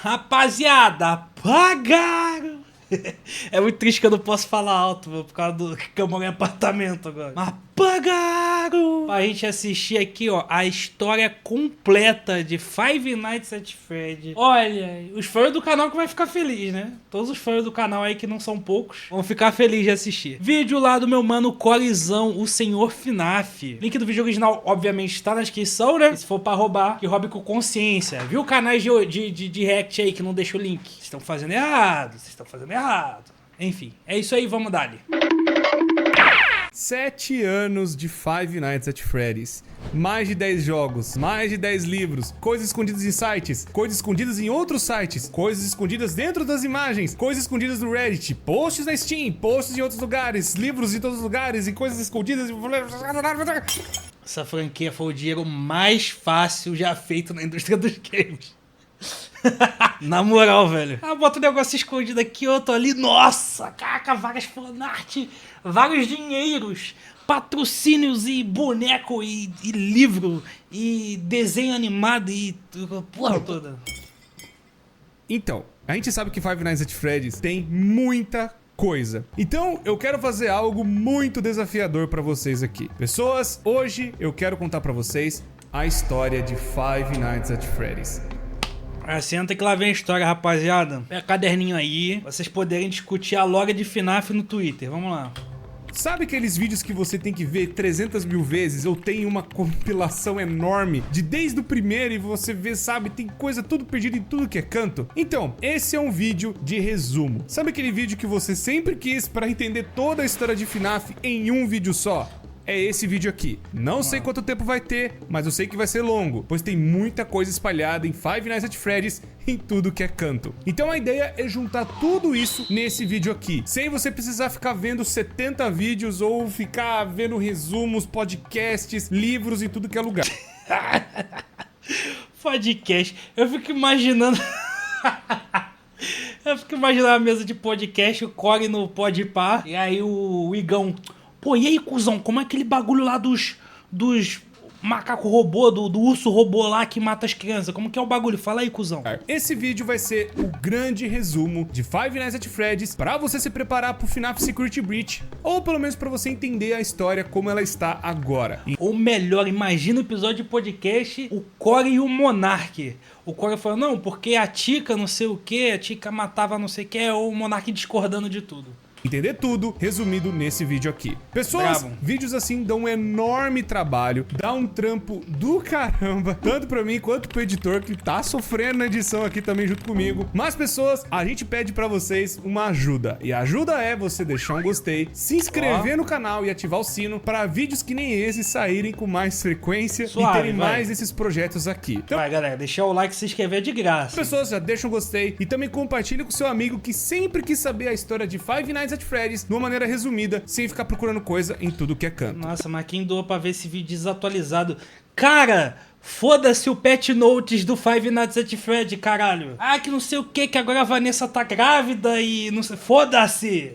Rapaziada, pagaram! É muito triste que eu não posso falar alto, mano, por causa do que eu moro em apartamento agora. Mas pagaram! Pra gente assistir aqui, ó, a história completa de Five Nights at Freddy's. Olha, os fãs do canal que vai ficar feliz, né? Todos os fãs do canal aí, que não são poucos, vão ficar felizes de assistir. Vídeo lá do meu mano Corizão, o Senhor FNAF. Link do vídeo original, obviamente, está na descrição, né? E se for pra roubar, que roube com consciência. Viu canais de react aí que não deixa o link? Vocês estão fazendo errado, vocês estão fazendo errado. Enfim, é isso aí, vamos dar-lhe. 7 anos de Five Nights at Freddy's. Mais de 10 jogos, mais de 10 livros, coisas escondidas em sites, coisas escondidas em outros sites, coisas escondidas dentro das imagens, coisas escondidas no Reddit, posts na Steam, posts em outros lugares, livros em todos os lugares e coisas escondidas. Essa franquia foi o dinheiro mais fácil já feito na indústria dos games. Na moral, velho. Ah, bota um negócio escondido aqui, outro ali. Nossa, caraca, várias fanart, vários dinheiros, patrocínios e boneco e livro e desenho animado e porra toda. Então, a gente sabe que Five Nights at Freddy's tem muita coisa. Então, eu quero fazer algo muito desafiador pra vocês aqui. Pessoas, hoje eu quero contar pra vocês a história de Five Nights at Freddy's. Senta que lá vem a história, rapaziada. Pega caderninho aí, pra vocês poderem discutir a lore de FNAF no Twitter. Vamos lá. Sabe aqueles vídeos que você tem que ver 300 mil vezes? Eu tenho uma compilação enorme de desde o primeiro e você vê, sabe, tem coisa tudo perdida em tudo que é canto. Então, esse é um vídeo de resumo. Sabe aquele vídeo que você sempre quis pra entender toda a história de FNAF em um vídeo só? É esse vídeo aqui. Não sei quanto tempo vai ter, mas eu sei que vai ser longo, pois tem muita coisa espalhada em Five Nights at Freddy's em tudo que é canto. Então a ideia é juntar tudo isso nesse vídeo aqui, sem você precisar ficar vendo 70 vídeos ou ficar vendo resumos, podcasts, livros em tudo que é lugar. Podcast. Eu fico imaginando... Eu fico imaginando a mesa de podcast, o Core no Podpah, e aí o Igão... Pô, e aí, cuzão, como é aquele bagulho lá dos macaco robô, do urso robô lá que mata as crianças? Como que é o bagulho? Fala aí, cuzão. Esse vídeo vai ser o grande resumo de Five Nights at Freddy's pra você se preparar pro FNAF Security Breach, ou pelo menos pra você entender a história como ela está agora. Ou melhor, imagina o episódio de podcast, o Core e o Monark. O Core falou, não, porque a Tica não sei o que, a Tica matava não sei o que, ou o Monark discordando de tudo. Entender tudo resumido nesse vídeo aqui. Pessoas, Bravo. Vídeos assim dão um enorme trabalho, dá um trampo do caramba, tanto pra mim quanto pro editor que tá sofrendo na edição aqui também junto comigo. Mas pessoas, a gente pede pra vocês uma ajuda. E a ajuda é você deixar um gostei, se inscrever no canal e ativar o sino para vídeos que nem esse saírem com mais frequência e terem mais desses projetos aqui. Então, vai, galera, deixar o like e se inscrever de graça. Pessoas, já deixa um gostei e também compartilha com seu amigo que sempre quis saber a história de Five Nights at Freddy's de uma maneira resumida, sem ficar procurando coisa em tudo que é canto. Nossa, mas quem doa pra ver esse vídeo desatualizado? Cara, foda-se o patch notes do Five Nights at Freddy's, caralho. Ah, que não sei o que agora a Vanessa tá grávida e não sei... Foda-se!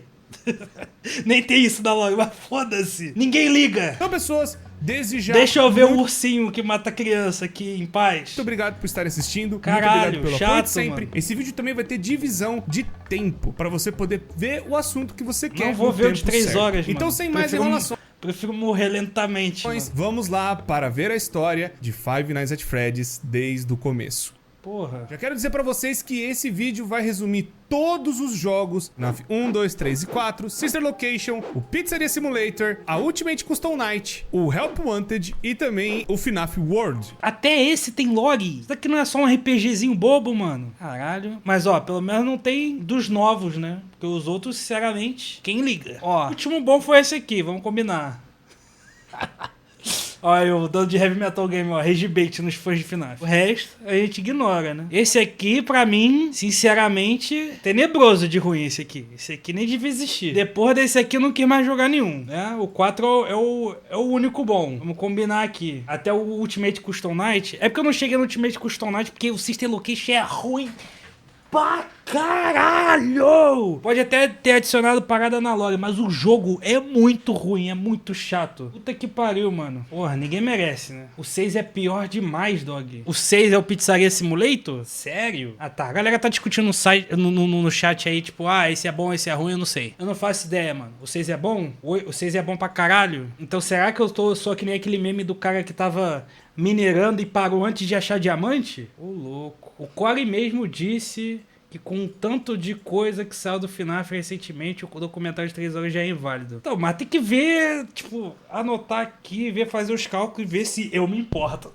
Nem tem isso da lore, mas foda-se. Ninguém liga. Então, pessoas, desde já... Deixa eu ver o ursinho que mata criança aqui em paz. Muito obrigado por estar assistindo. Caralho, muito obrigado pelo chato, apoio de sempre. mano. Esse vídeo também vai ter divisão de tempo, pra você poder ver o assunto que você quer. Não vou ver o de 3 horas, mano. Então, sem mais enrolações, Prefiro morrer lentamente, mano. vamos lá para ver a história de Five Nights at Freddy's desde o começo. Porra. Já quero dizer pra vocês que esse vídeo vai resumir todos os jogos, FNAF 1, 2, 3 e 4, Sister Location, o Pizzeria Simulator, a Ultimate Custom Night, o Help Wanted e também o FNAF World. Até esse tem lore. Isso daqui não é só um RPGzinho bobo, mano. Caralho. Mas, ó, pelo menos não tem dos novos, né? Porque os outros, sinceramente, quem liga? Ó, o último bom foi esse aqui, vamos combinar. Olha o dano de Heavy Metal Game, ó, rage bait nos fãs de FNAF. O resto a gente ignora, né? Esse aqui, pra mim, sinceramente, tenebroso de ruim esse aqui. Esse aqui nem devia existir. Depois desse aqui eu não quis mais jogar nenhum, né? O 4 é o único bom. Vamos combinar aqui. Até o Ultimate Custom Night. É porque eu não cheguei no Ultimate Custom Night porque o Sister Location é ruim pra caralho! Pode até ter adicionado parada na lore, mas o jogo é muito ruim, é muito chato. Puta que pariu, mano. Porra, ninguém merece, né? O 6 é pior demais, dog. O 6 é o Pizzaria Simulator? Sério? Ah tá, a galera tá discutindo no chat aí, tipo, esse é bom, esse é ruim, eu não sei. Eu não faço ideia, mano. O 6 é bom? O 6 é bom pra caralho? Então será que eu sou que nem aquele meme do cara que tava minerando e parou antes de achar diamante? Ô, louco. O Corey mesmo disse que com um tanto de coisa que saiu do FNAF recentemente, o documentário de 3 horas já é inválido. Então, mas tem que ver, tipo, anotar aqui, ver, fazer os cálculos e ver se eu me importo.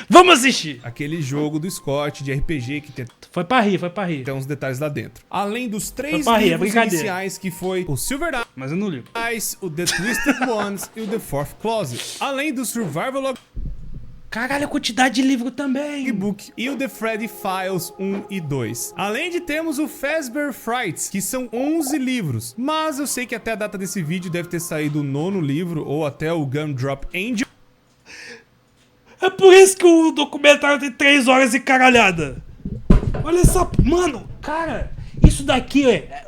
Vamos assistir! Aquele jogo do Scott de RPG que tem... Foi pra rir, foi pra rir. Tem uns detalhes lá dentro. Além dos 3 rir, livros iniciais, que foi o Silver mas eu não ligo. Eyes, o The Twisted Ones e o The Fourth Closet. Além do Survival of... Caralho, a quantidade de livro também. Book e o The Freddy Files 1 e 2. Além de termos o Fazbear Frights, que são 11 livros. Mas eu sei que até a data desse vídeo deve ter saído o 9º livro, ou até o Gumdrop Angel. É por isso que o documentário tem 3 horas e caralhada. Olha essa... Mano, cara... Isso daqui,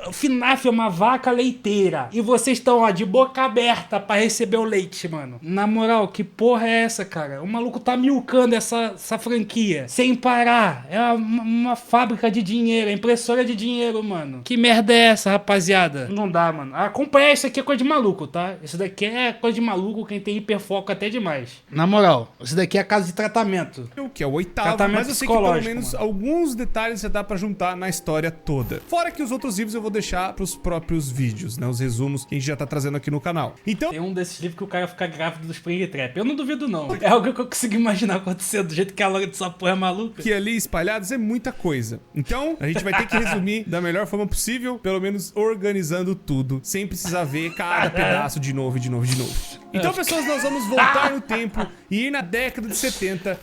o FNAF é uma vaca leiteira. E vocês estão, ó, de boca aberta pra receber o leite, mano. Na moral, que porra é essa, cara? O maluco tá milcando essa franquia. Sem parar. É uma fábrica de dinheiro, é impressora de dinheiro, mano. Que merda é essa, rapaziada? Não dá, mano. Acompanhar isso aqui é coisa de maluco, tá? Isso daqui é coisa de maluco, quem tem hiperfoco até demais. Na moral, isso daqui é casa de tratamento. Que é o 8º, mas eu sei que pelo menos alguns detalhes já dá pra juntar na história toda. Fora que os outros livros eu vou deixar pros próprios vídeos, né? Os resumos que a gente já tá trazendo aqui no canal. Então... Tem um desses livros que o cara fica grávido do Springtrap. Eu não duvido, não. É algo que eu consigo imaginar acontecendo, do jeito que a logo dessa porra é maluca. Que ali espalhados é muita coisa. Então, a gente vai ter que resumir da melhor forma possível, pelo menos organizando tudo, sem precisar ver cada pedaço de novo, de novo, de novo. Então, pessoas, nós vamos voltar no tempo e ir na década de 70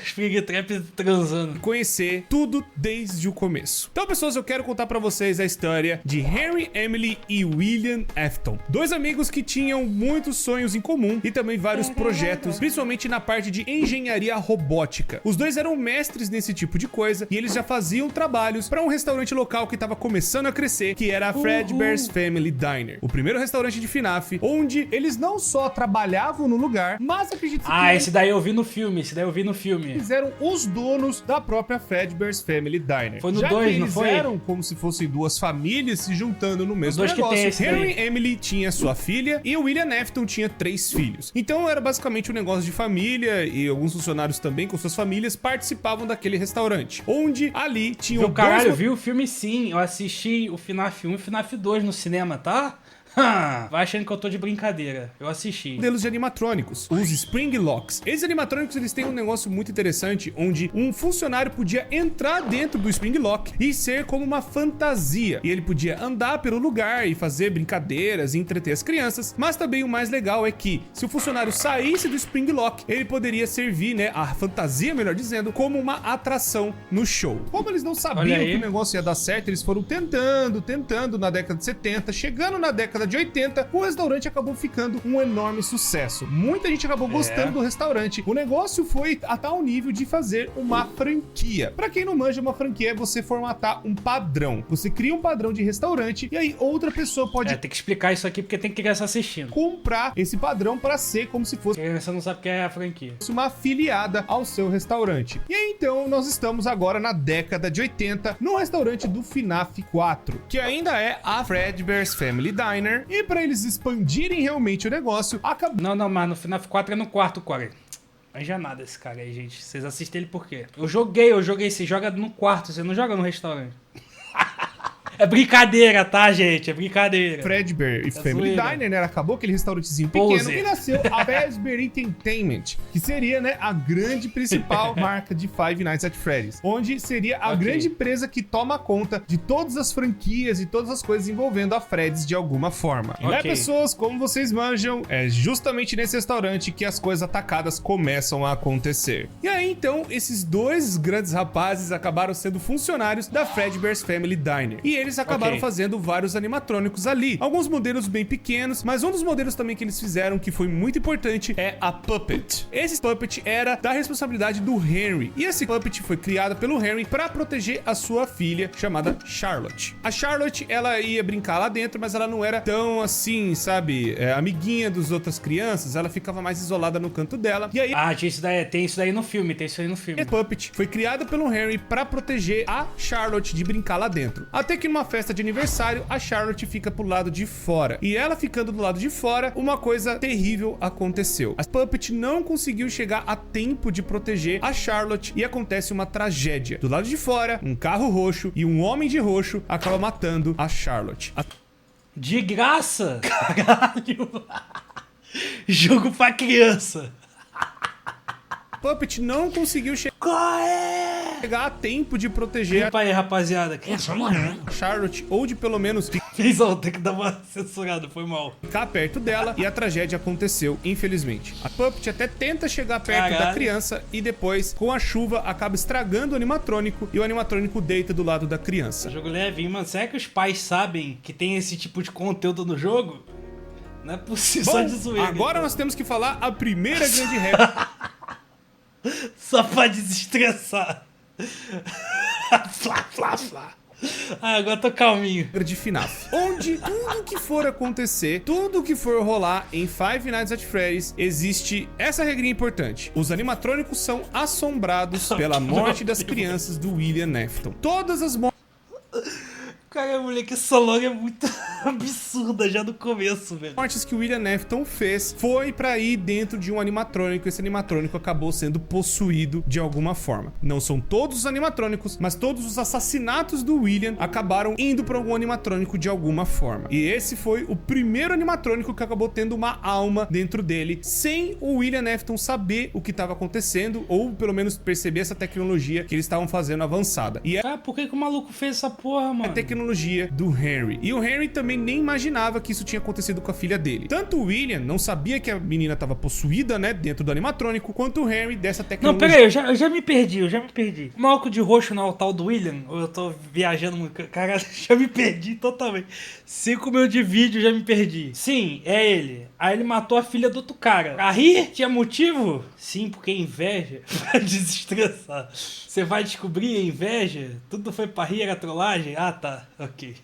Springtrap transando. e conhecer tudo desde o começo. Então, pessoas, eu quero contar pra vocês a história de Henry, Emily e William Afton. 2 amigos que tinham muitos sonhos em comum e também vários projetos, principalmente na parte de engenharia robótica. Os dois eram mestres nesse tipo de coisa e eles já faziam trabalhos para um restaurante local que estava começando a crescer, que era a Fredbear's Family Diner. O primeiro restaurante de FNAF, onde eles não só trabalhavam no lugar, mas acredito que... esse daí eu vi no filme, Eles eram os donos da própria Fredbear's Family Diner. Foi no 2, não foi? Eles eram como se fossem 2 famílias se juntando no mesmo negócio. Que tem esse Henry e Emily tinha sua filha e o William Afton tinha 3 filhos. Então era basicamente um negócio de família e alguns funcionários também com suas famílias participavam daquele restaurante, onde ali tinham... Caralho, eu vi o filme sim, eu assisti o FNAF 1 e o FNAF 2 no cinema, tá? Vai achando que eu tô de brincadeira. Eu assisti. Modelos de animatrônicos, os Spring Locks. Esses animatrônicos, eles têm um negócio muito interessante, onde um funcionário podia entrar dentro do Spring Lock e ser como uma fantasia. E ele podia andar pelo lugar e fazer brincadeiras e entreter as crianças. Mas também o mais legal é que, se o funcionário saísse do Spring Lock, ele poderia servir, né, a fantasia, melhor dizendo, como uma atração no show. Como eles não sabiam que o negócio ia dar certo, eles foram tentando na década de 70, chegando na década de 80, o restaurante acabou ficando um enorme sucesso. Muita gente acabou gostando do restaurante. O negócio foi a tal nível de fazer uma franquia. Pra quem não manja, uma franquia é você formatar um padrão. Você cria um padrão de restaurante e aí outra pessoa pode... Tem que explicar isso aqui porque tem criança assistindo. Comprar esse padrão pra ser como se fosse... A criança não sabe o que é a franquia. Uma afiliada ao seu restaurante. E aí, então, nós estamos agora na década de 80, no restaurante do FNAF 4, que ainda é a Fredbear's Family Diner. E pra eles expandirem realmente o negócio, acabou... Não, mas no FNAF 4 é no quarto, Corey. Manja nada esse cara aí, gente. Vocês assistem ele por quê? Eu joguei. Você joga no quarto, você não joga no restaurante. É brincadeira, tá, gente? É brincadeira. Fredbear e Family Diner, né? Acabou aquele restaurantezinho pequeno e nasceu a Fazbear Entertainment, que seria, né, a grande principal marca de Five Nights at Freddy's, onde seria a grande empresa que toma conta de todas as franquias e todas as coisas envolvendo a Freddy's de alguma forma. E, né, pessoas, como vocês manjam, é justamente nesse restaurante que as coisas atacadas começam a acontecer. E aí, então, esses 2 grandes rapazes acabaram sendo funcionários da Fredbear's Family Diner. E eles acabaram fazendo vários animatrônicos ali. Alguns modelos bem pequenos, mas um dos modelos também que eles fizeram que foi muito importante é a Puppet. Esse Puppet era da responsabilidade do Henry. E esse Puppet foi criado pelo Henry para proteger a sua filha, chamada Charlotte. A Charlotte, ela ia brincar lá dentro, mas ela não era tão assim, sabe, amiguinha das outras crianças. Ela ficava mais isolada no canto dela. E aí... tem isso daí no filme, A Puppet foi criada pelo Henry para proteger a Charlotte de brincar lá dentro. Até que numa festa de aniversário, a Charlotte fica pro lado de fora. E ela ficando do lado de fora, uma coisa terrível aconteceu. A Puppet não conseguiu chegar a tempo de proteger a Charlotte e acontece uma tragédia. Do lado de fora, um carro roxo e um homem de roxo acaba matando a Charlotte. De graça? Caralho! Jogo pra criança. Puppet não conseguiu chegar a tempo de proteger aí, rapaziada. a Charlotte, ou de pelo menos tem que dar uma censurada, foi mal. ficar perto dela, e a tragédia aconteceu, infelizmente. A Puppet até tenta chegar perto da criança e depois, com a chuva, acaba estragando o animatrônico e o animatrônico deita do lado da criança. Jogo levinho, mano. Será que os pais sabem que tem esse tipo de conteúdo no jogo? Não é possível. Bom, só de zoeira. Agora nós temos que falar a primeira grande regra. Só pra desestressar. Flá. Agora tô calminho. De FNAF, onde tudo que for acontecer, tudo que for rolar em Five Nights at Freddy's, existe essa regrinha importante: os animatrônicos são assombrados pela morte das crianças do William Afton. Todas as mortes... Cara, moleque, essa lore é muito absurda já no começo, velho. mortes que o William Afton fez foi pra ir dentro de um animatrônico. Esse animatrônico acabou sendo possuído de alguma forma. Não são todos os animatrônicos, mas todos os assassinatos do William acabaram indo pra algum animatrônico de alguma forma. E esse foi o primeiro animatrônico que acabou tendo uma alma dentro dele, sem o William Afton saber o que estava acontecendo, ou pelo menos perceber essa tecnologia que eles estavam fazendo avançada. E Cara, por que o maluco fez essa porra, mano? a tecnologia do Henry. E o Henry também nem imaginava que isso tinha acontecido com a filha dele. Tanto o William não sabia que a menina estava possuída, né, dentro do animatrônico, quanto o Henry dessa tecnologia. Não, pera aí, eu já me perdi. O maluco de roxo não é o tal do William? Ou eu tô viajando muito? Cara, já me perdi totalmente. 5 minutos de vídeo, já me perdi. Sim, é ele. Aí ele matou a filha do outro cara. Pra rir? Tinha motivo? Sim, porque é inveja. Pra desestressar. Você vai descobrir a inveja? Tudo foi pra rir, era trollagem? Ah, tá. Ok.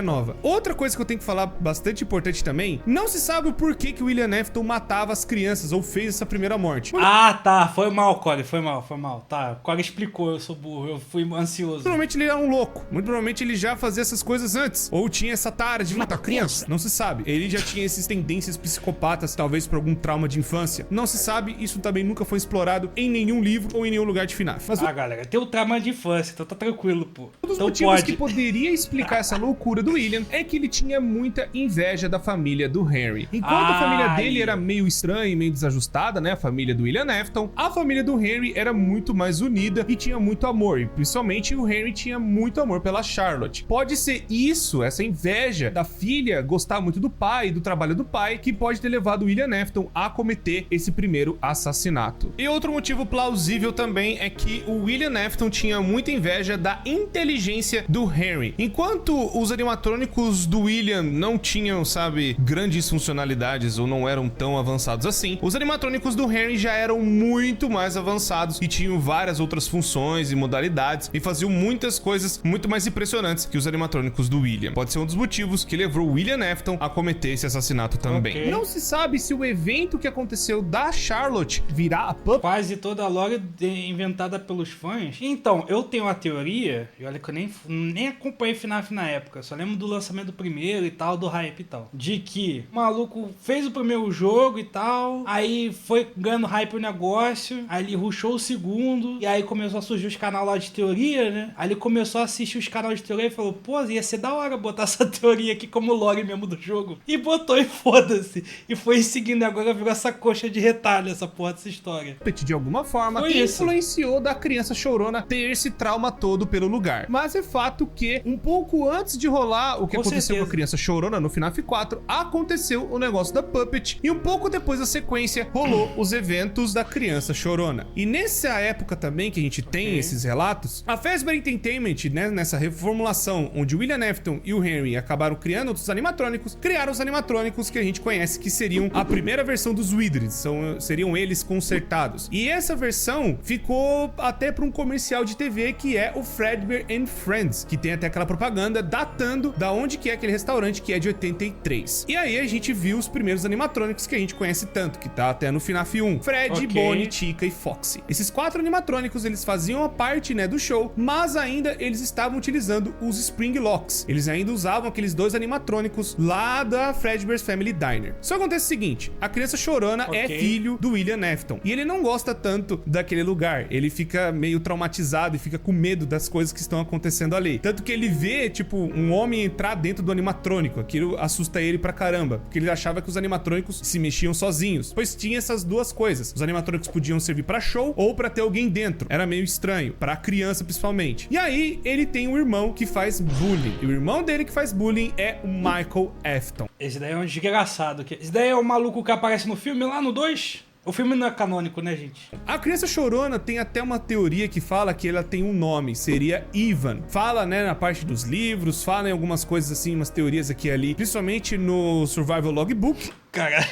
Nova. Outra coisa que eu tenho que falar bastante importante também, não se sabe o porquê que o William Afton matava as crianças ou fez essa primeira morte. Ah, tá. Foi mal, Corey. Foi mal. Tá. O Corey explicou, eu sou burro. Eu fui ansioso. Provavelmente ele era um louco. Muito provavelmente ele já fazia essas coisas antes. Ou tinha essa tara de matar criança. Não se sabe. Ele já tinha essas tendências psicopatas, talvez por algum trauma de infância. Não se sabe. Isso também nunca foi explorado em nenhum livro ou em nenhum lugar de FNAF. Mas galera, tem o trauma de infância, então tá tranquilo, pô. Um dos então motivos que poderia explicar essa loucura do William é que ele tinha muita inveja da família do Henry. Enquanto a família dele era meio estranha e meio desajustada, né, a família do William Afton, a família do Henry era muito mais unida e tinha muito amor. E principalmente o Henry tinha muito amor pela Charlotte. Pode ser isso, essa inveja da filha gostar muito do pai, do trabalho do pai, que pode ter levado o William Afton a cometer esse primeiro assassinato. E outro motivo plausível também é que o William Afton tinha muita inveja da inteligência do Henry. Enquanto os animatrônicos do William não tinham, sabe, grandes funcionalidades ou não eram tão avançados assim, os animatrônicos do Henry já eram muito mais avançados e tinham várias outras funções e modalidades e faziam muitas coisas muito mais impressionantes que os animatrônicos do William. Pode ser um dos motivos que levou o William Afton a cometer esse assassinato também. Okay. Não se sabe se o evento que aconteceu da Charlotte virá a Puppet. Quase toda a lore inventada pelos fãs. Então, eu tenho uma teoria, e olha que eu nem acompanhei FNAF na época, só lembro do lançamento do primeiro e tal, do hype e tal, de que o maluco fez o primeiro jogo e tal, aí foi ganhando hype o negócio, aí ele rushou o segundo, e aí começou a surgir os canais lá de teoria, né? Aí ele começou a assistir os canais de teoria e falou, pô, ia ser da hora botar essa teoria aqui como lore mesmo do jogo. E botou e foda-se. E foi seguindo, agora virou essa coxa de retalho, essa porra dessa história. De alguma forma, influenciou da criança chorona ter esse trauma todo pelo lugar. Mas é fato que, um pouco antes de rolar rolar o que Com aconteceu certeza. com a criança chorona no FNAF 4, aconteceu o negócio da Puppet, e um pouco depois da sequência rolou os eventos da criança chorona. E nessa época também que a gente tem esses relatos, a Fazbear Entertainment, né, nessa reformulação onde o William Afton e o Henry acabaram criando outros animatrônicos, criaram os animatrônicos que a gente conhece, que seriam a primeira versão dos Wizards, seriam eles consertados. E essa versão ficou até para um comercial de TV que é o Fazbear and Friends, que tem até aquela propaganda datando da onde que é aquele restaurante, que é de 83. E aí a gente viu os primeiros animatrônicos que a gente conhece tanto, que tá até no FNAF 1. Fred, Bonnie, Chica e Foxy. Esses 4 animatrônicos, eles faziam a parte, né, do show, mas ainda eles estavam utilizando os Spring Locks. Eles ainda usavam aqueles 2 animatrônicos lá da Fazbear's Family Diner. Só acontece o seguinte, a criança chorona é filho do William Afton, e ele não gosta tanto daquele lugar. Ele fica meio traumatizado e fica com medo das coisas que estão acontecendo ali. Tanto que ele vê, tipo, um homem entrar dentro do animatrônico. Aquilo assusta ele pra caramba, porque ele achava que os animatrônicos se mexiam sozinhos, pois tinha essas duas coisas. Os animatrônicos podiam servir pra show ou pra ter alguém dentro. Era meio estranho, pra criança principalmente. E aí, ele tem um irmão que faz bullying. E o irmão dele que faz bullying é o Michael Afton. Esse daí é um desgraçado. Esse daí é o maluco que aparece no filme lá no 2? O filme não é canônico, né, gente? A criança chorona tem até uma teoria que fala que ela tem um nome, seria Ivan. Fala, né, na parte dos livros, fala em algumas coisas assim, umas teorias aqui e ali, principalmente no Survival Logbook. Cara,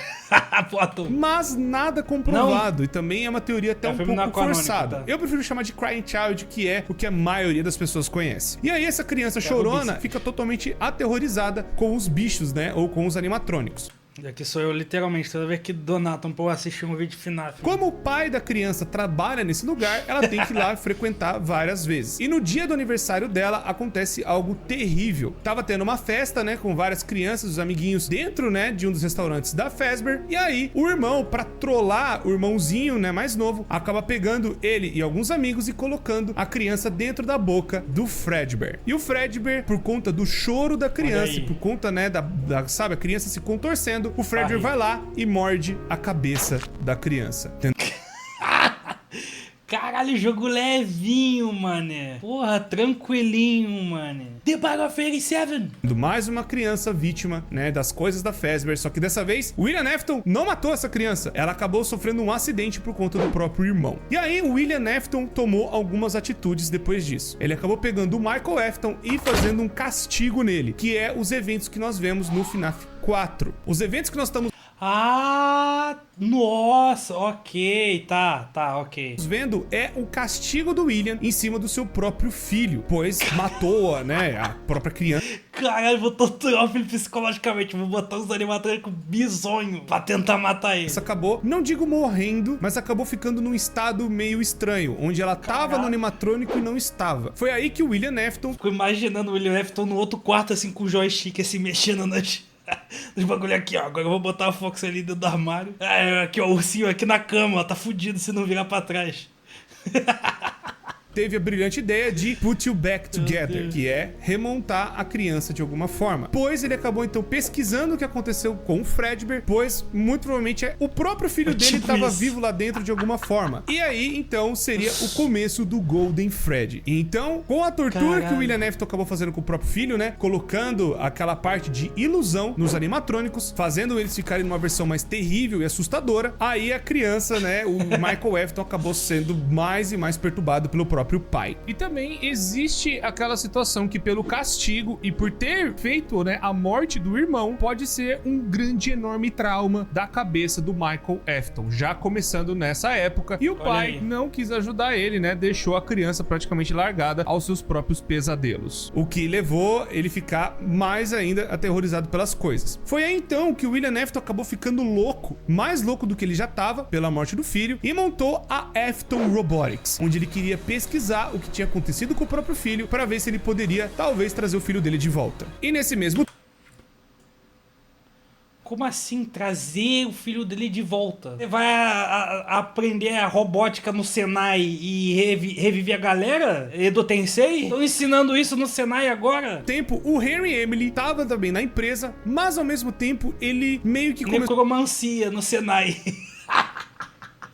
foto. Mas nada comprovado, e também é uma teoria até um pouco forçada. Tá? Eu prefiro chamar de Crying Child, que é o que a maioria das pessoas conhece. E aí essa criança chorona fica totalmente aterrorizada com os bichos, né, ou com os animatrônicos. Aqui sou eu, literalmente, toda vez que donatam pra eu assistir um vídeo FNAF. Como o pai da criança trabalha nesse lugar, ela tem que ir lá frequentar várias vezes. E no dia do aniversário dela, acontece algo terrível. Tava tendo uma festa, né, com várias crianças, os amiguinhos, dentro, né, de um dos restaurantes da Fazbear. E aí, o irmão, pra trollar o irmãozinho, né, mais novo, acaba pegando ele e alguns amigos e colocando a criança dentro da boca do Fredbear. E o Fredbear, por conta do choro da criança, por conta, né, sabe, a criança se contorcendo, o Fredbear vai lá e morde a cabeça da criança. Caralho, jogo levinho, mané. Porra, tranquilinho, mané. The Bag of 87. Mais uma criança vítima, né, das coisas da Fazbear, só que dessa vez, William Afton não matou essa criança. Ela acabou sofrendo um acidente por conta do próprio irmão. E aí, o William Afton tomou algumas atitudes depois disso. Ele acabou pegando o Michael Afton e fazendo um castigo nele, que é os eventos que nós vemos no FNAF 4. Os eventos que nós estamos nossa, ok, tá, ok. vendo é o castigo do William em cima do seu próprio filho, pois matou, né, a própria criança. Caralho, vou torturar o filho psicologicamente, vou botar os animatrônicos bizonho pra tentar matar ele. Isso acabou, não digo morrendo, mas acabou ficando num estado meio estranho, onde ela tava no animatrônico e não estava. Foi aí que o William Afton... Fico imaginando o William Afton no outro quarto, assim, com o joystick, assim, mexendo nos bagulho aqui, ó. Agora eu vou botar a Fox ali dentro do armário. Aqui, ó, o ursinho aqui na cama, ó. Tá fudido se não virar pra trás. Teve a brilhante ideia de put you back together, que é remontar a criança de alguma forma. Pois ele acabou então pesquisando o que aconteceu com o Fredbear, pois muito provavelmente o próprio filho dele estava vivo lá dentro de alguma forma. E aí então seria o começo do Golden Freddy. Então, com a tortura que o William Afton acabou fazendo com o próprio filho, né, colocando aquela parte de ilusão nos animatrônicos, fazendo eles ficarem numa versão mais terrível e assustadora, aí a criança, né, o Michael Afton acabou sendo mais e mais perturbado pelo próprio pai. E também existe aquela situação que pelo castigo e por ter feito, né, a morte do irmão, pode ser um grande, enorme trauma da cabeça do Michael Afton, já começando nessa época. E o pai não quis ajudar ele, né, deixou a criança praticamente largada aos seus próprios pesadelos, o que levou ele ficar mais ainda aterrorizado pelas coisas. Foi aí então que o William Afton acabou ficando louco, mais louco do que ele já estava pela morte do filho, e montou a Afton Robotics, onde ele queria pesquisar o que tinha acontecido com o próprio filho para ver se ele poderia talvez trazer o filho dele de volta. E nesse mesmo... Como assim trazer o filho dele de volta? Você vai aprender a robótica no Senai e reviver a galera? Edo Tensei? Estão ensinando isso no Senai agora? Tempo, o Henry Emily estava também na empresa, mas ao mesmo tempo ele meio que Necromancia no Senai.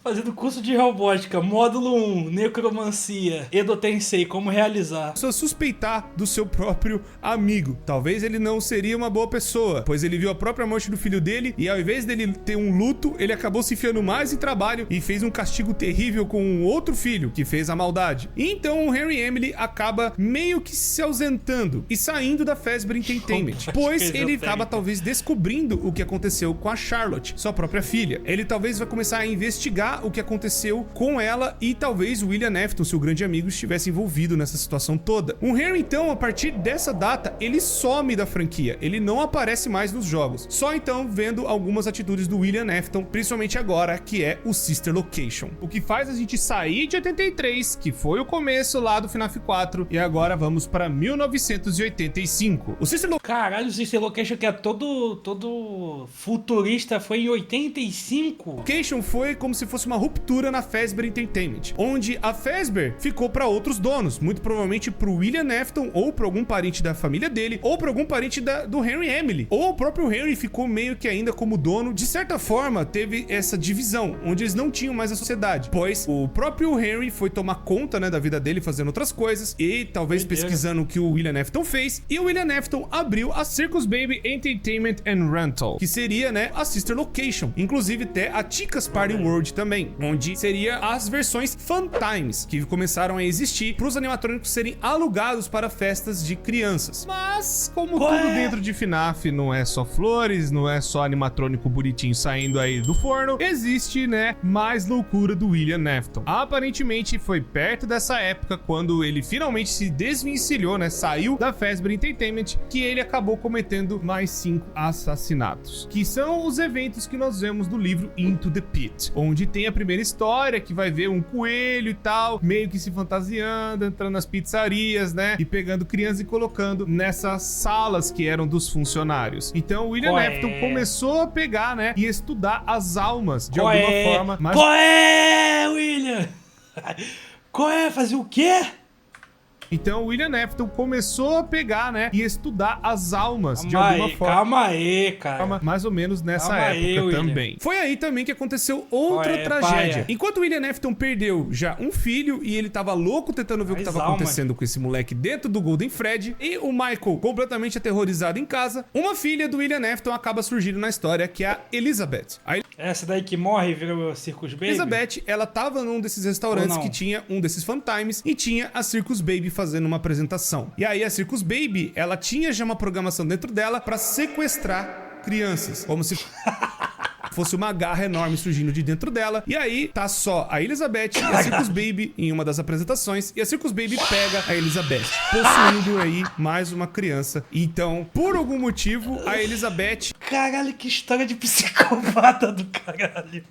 Fazendo curso de robótica, módulo 1, necromancia, Edo Tensei, como realizar. Começou a suspeitar do seu próprio amigo. Talvez ele não seria uma boa pessoa, pois ele viu a própria morte do filho dele e ao invés dele ter um luto, ele acabou se enfiando mais em trabalho e fez um castigo terrível com um outro filho que fez a maldade. E então o Henry Emily acaba meio que se ausentando e saindo da Fazbear Entertainment, pois ele acaba talvez descobrindo o que aconteceu com a Charlotte, sua própria filha. Ele talvez vai começar a investigar o que aconteceu com ela e talvez o William Afton, seu grande amigo, estivesse envolvido nessa situação toda. O Henry então, a partir dessa data, ele some da franquia, ele não aparece mais nos jogos, só então vendo algumas atitudes do William Afton, principalmente agora, que é o Sister Location. O que faz a gente sair de 83, que foi o começo lá do FNAF 4, e agora vamos para 1985. O Sister Caralho, o Sister Location, que é todo futurista, foi em 85? Location foi como se fosse uma ruptura na Fazbear Entertainment, onde a Fazbear ficou para outros donos, muito provavelmente pro William Afton, ou para algum parente da família dele, ou para algum parente do Henry Emily, ou o próprio Henry ficou meio que ainda como dono. De certa forma, teve essa divisão, onde eles não tinham mais a sociedade, pois o próprio Henry foi tomar conta, né, da vida dele, fazendo outras coisas, e talvez pesquisando o que o William Afton fez, e o William Afton abriu a Circus Baby Entertainment and Rental, que seria, né, a Sister Location, inclusive até a Chica's Party World também, onde seria as versões Fun Times, que começaram a existir para os animatrônicos serem alugados para festas de crianças. Mas, como tudo dentro de FNAF não é só flores, não é só animatrônico bonitinho saindo aí do forno, existe, né, mais loucura do William Afton. Aparentemente foi perto dessa época, quando ele finalmente se desvencilhou, né, saiu da Fazbear Entertainment, que ele acabou cometendo mais 5 assassinatos, que são os eventos que nós vemos do livro Into the Pit, onde tem a primeira história, que vai ver um coelho e tal, meio que se fantasiando, entrando nas pizzarias, né, e pegando crianças e colocando nessas salas que eram dos funcionários. Então o William Afton começou a pegar, né, e estudar as almas de alguma forma. Mas... Qual é, William? Qual é? Fazer o quê? Então o William Afton começou a pegar, né, e estudar as almas de alguma forma. Calma aí, cara. Mais ou menos nessa época também. Foi aí também que aconteceu outra tragédia. Enquanto o William Afton perdeu já um filho e ele tava louco tentando ver o que tava acontecendo com esse moleque dentro do Golden Fred, e o Michael completamente aterrorizado em casa, uma filha do William Afton acaba surgindo na história, que é a Elizabeth. Essa daí que morre e vira o Circus Baby? Elizabeth, ela tava num desses restaurantes que tinha um desses Fun Times e tinha a Circus Baby fazendo uma apresentação. E aí a Circus Baby, ela tinha já uma programação dentro dela pra sequestrar crianças, como se fosse uma garra enorme surgindo de dentro dela. E aí tá só a Elizabeth e a Circus Baby em uma das apresentações, e a Circus Baby pega a Elizabeth, possuindo aí mais uma criança. Então, por algum motivo, a Elizabeth... Caralho, que história de psicopata do caralho.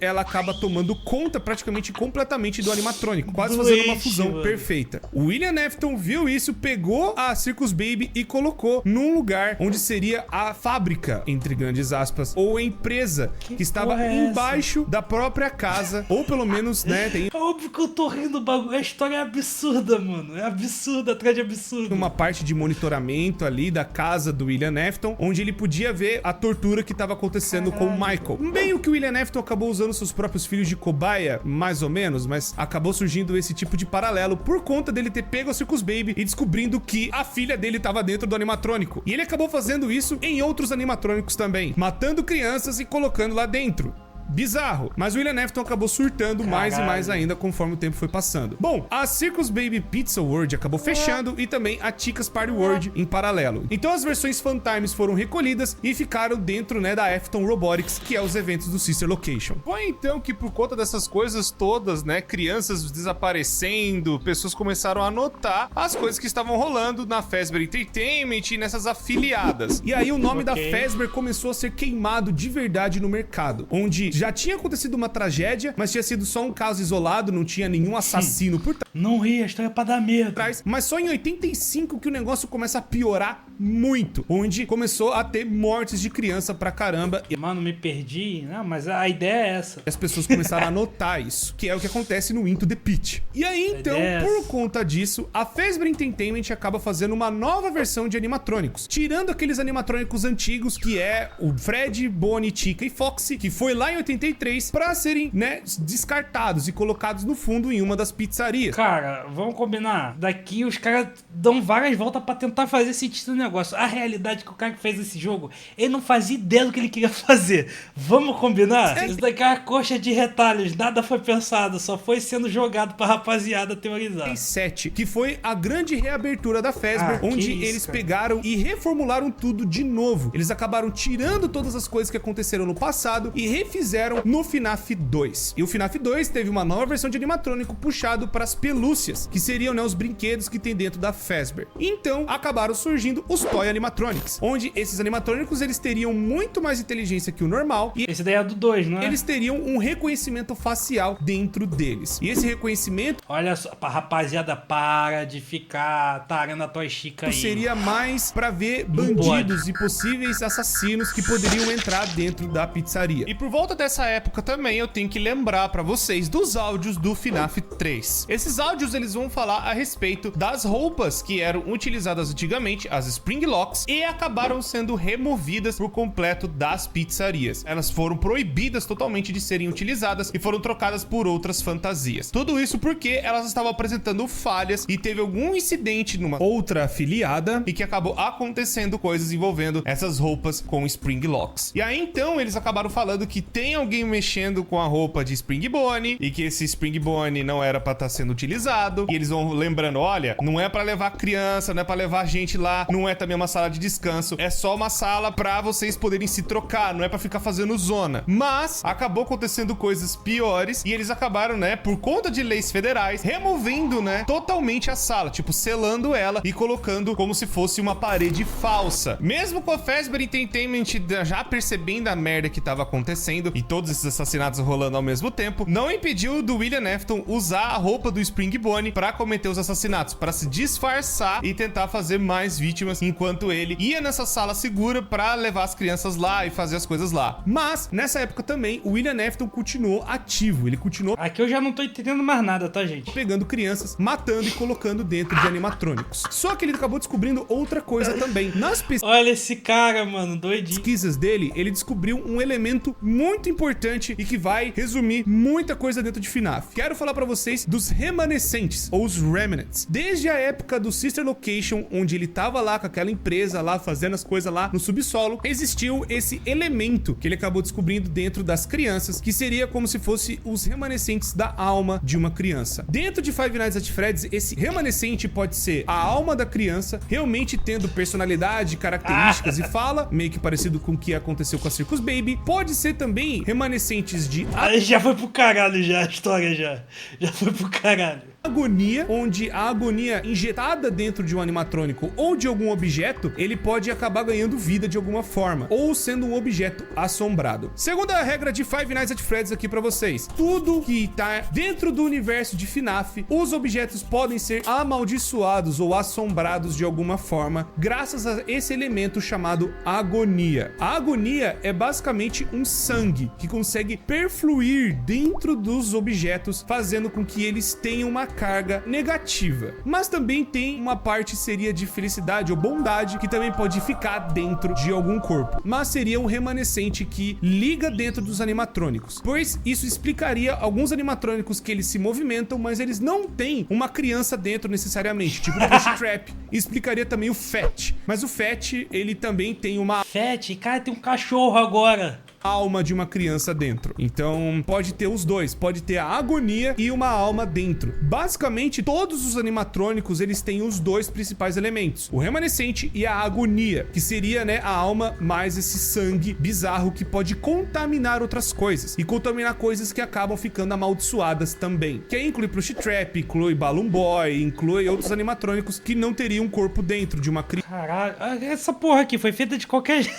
Ela acaba tomando conta praticamente completamente do animatrônico, quase fazendo uma fusão perfeita. O William Afton viu isso, pegou a Circus Baby e colocou num lugar onde seria a fábrica, entre grandes aspas, ou a empresa que estava embaixo da própria casa, ou pelo menos, né, tem... Óbvio que eu tô rindo do bagulho, a história é absurda, mano, é absurda, atrás de absurdo. Uma parte de monitoramento ali da casa do William Afton, onde ele podia ver a tortura que estava acontecendo com o Michael. Meio que o William Afton acabou usando seus próprios filhos de cobaia, mais ou menos, mas acabou surgindo esse tipo de paralelo por conta dele ter pego a Circus Baby e descobrindo que a filha dele estava dentro do animatrônico. E ele acabou fazendo isso em outros animatrônicos também, matando crianças e colocando lá dentro. Bizarro. Mas o William Afton acabou surtando mais e mais ainda conforme o tempo foi passando. Bom, a Circus Baby Pizza World acabou fechando e também a Chica's Party World em paralelo. Então as versões Fun Times foram recolhidas e ficaram dentro, né, da Afton Robotics, que é os eventos do Sister Location. Foi então que por conta dessas coisas todas, né, crianças desaparecendo, pessoas começaram a notar as coisas que estavam rolando na Fazbear Entertainment e nessas afiliadas. E aí o nome da Fazbear começou a ser queimado de verdade no mercado, onde já tinha acontecido uma tragédia, mas tinha sido só um caso isolado, não tinha nenhum assassino por trás. Não ri, a história é pra dar medo. Mas só em 85 que o negócio começa a piorar muito, onde começou a ter mortes de criança pra caramba. E Mano, me perdi. Não, mas a ideia é essa. as pessoas começaram a notar isso, que é o que acontece no Into the Pit. E aí, então, por conta disso, a Fazbear Entertainment acaba fazendo uma nova versão de animatrônicos, tirando aqueles animatrônicos antigos, que é o Fred, Bonnie, Chica e Foxy, que foi lá em 83, pra serem, né, descartados e colocados no fundo em uma das pizzarias. Cara, vamos combinar. Daqui os caras dão várias voltas pra tentar fazer sentido no negócio. A realidade é que o cara que fez esse jogo, ele não fazia ideia do que ele queria fazer. Vamos combinar? Isso daqui é uma coxa de retalhos. Nada foi pensado, só foi sendo jogado pra rapaziada teorizar. 7, que foi a grande reabertura da Fazbear, onde eles pegaram e reformularam tudo de novo. Eles acabaram tirando todas as coisas que aconteceram no passado e refizeram no FNAF 2. E o FNAF 2 teve uma nova versão de animatrônico puxado para as pelúcias, que seriam, né, os brinquedos que tem dentro da Fazbear. Então, acabaram surgindo os Toy Animatronics, onde esses animatrônicos eles teriam muito mais inteligência que o normal e Esse daí é do 2, não é? eles teriam um reconhecimento facial dentro deles. E esse reconhecimento Olha só, rapaziada, para de ficar tarando a tua chica aí. seria mais pra ver bandidos e possíveis assassinos que poderiam entrar dentro da pizzaria. E por volta dessa época também eu tenho que lembrar pra vocês dos áudios do FNAF 3. Esses áudios eles vão falar a respeito das roupas que eram utilizadas antigamente, as Spring Locks, e acabaram sendo removidas por completo das pizzarias. Elas foram proibidas totalmente de serem utilizadas e foram trocadas por outras fantasias. Tudo isso porque elas estavam apresentando falhas e teve algum incidente numa outra afiliada e que acabou acontecendo coisas envolvendo essas roupas com Spring Locks. E aí então eles acabaram falando que tem alguém mexendo com a roupa de Spring Bonnie e que esse Spring Bonnie não era pra estar sendo utilizado. E eles vão lembrando, olha, não é pra levar criança, não é pra levar gente lá, não é também uma sala de descanso, é só uma sala pra vocês poderem se trocar, não é pra ficar fazendo zona. Mas acabou acontecendo coisas piores e eles acabaram, né, por conta de leis federais, removendo, né, totalmente a sala, tipo, selando ela e colocando como se fosse uma parede falsa. Mesmo com a Fazbear Entertainment já percebendo a merda que tava acontecendo e todos esses assassinatos rolando ao mesmo tempo, não impediu do William Afton usar a roupa do Spring Bonnie pra cometer os assassinatos, pra se disfarçar e tentar fazer mais vítimas, enquanto ele ia nessa sala segura pra levar as crianças lá e fazer as coisas lá. Mas, nessa época também, o William Afton continuou ativo, ele continuou Aqui eu já não tô entendendo mais nada, tá, gente? pegando crianças, matando e colocando dentro de animatrônicos. Só que ele acabou descobrindo outra coisa também. Nas Olha esse cara, mano, doidinho. pesquisas dele, ele descobriu um elemento muito importante e que vai resumir muita coisa dentro de FNAF. Quero falar pra vocês dos remanescentes, ou os remnants. Desde a época do Sister Location, onde ele tava lá com aquela empresa lá, fazendo as coisas lá no subsolo, existiu esse elemento que ele acabou descobrindo dentro das crianças, que seria como se fosse os remanescentes da alma de uma criança. Dentro de Five Nights at Freddy's, esse remanescente pode ser a alma da criança, realmente tendo personalidade, características e fala, meio que parecido com o que aconteceu com a Circus Baby. Pode ser também remanescentes de Já foi pro caralho já, a história já. Já foi pro caralho. agonia, onde a agonia injetada dentro de um animatrônico ou de algum objeto, ele pode acabar ganhando vida de alguma forma, ou sendo um objeto assombrado. Segunda regra de Five Nights at Freddy's aqui pra vocês: tudo que tá dentro do universo de FNAF, os objetos podem ser amaldiçoados ou assombrados de alguma forma, graças a esse elemento chamado agonia. A agonia é basicamente um sangue que consegue perfluir dentro dos objetos, fazendo com que eles tenham uma carga negativa. Mas também tem uma parte seria de felicidade ou bondade que também pode ficar dentro de algum corpo, mas seria um remanescente que liga dentro dos animatrônicos, pois isso explicaria alguns animatrônicos que eles se movimentam, mas eles não têm uma criança dentro necessariamente, tipo o Push Trap. Explicaria também o Fat, mas o Fat ele também tem uma Fete, cara, tem um cachorro agora. alma de uma criança dentro. Então pode ter os dois, pode ter a agonia e uma alma dentro. Basicamente todos os animatrônicos eles têm os dois principais elementos, o remanescente e a agonia, que seria, né, a alma mais esse sangue bizarro que pode contaminar outras coisas e contaminar coisas que acabam ficando amaldiçoadas também, que inclui Plush Trap, inclui Balloon Boy, inclui outros animatrônicos que não teriam um corpo dentro de uma criança. Caralho, essa porra aqui foi feita de qualquer jeito.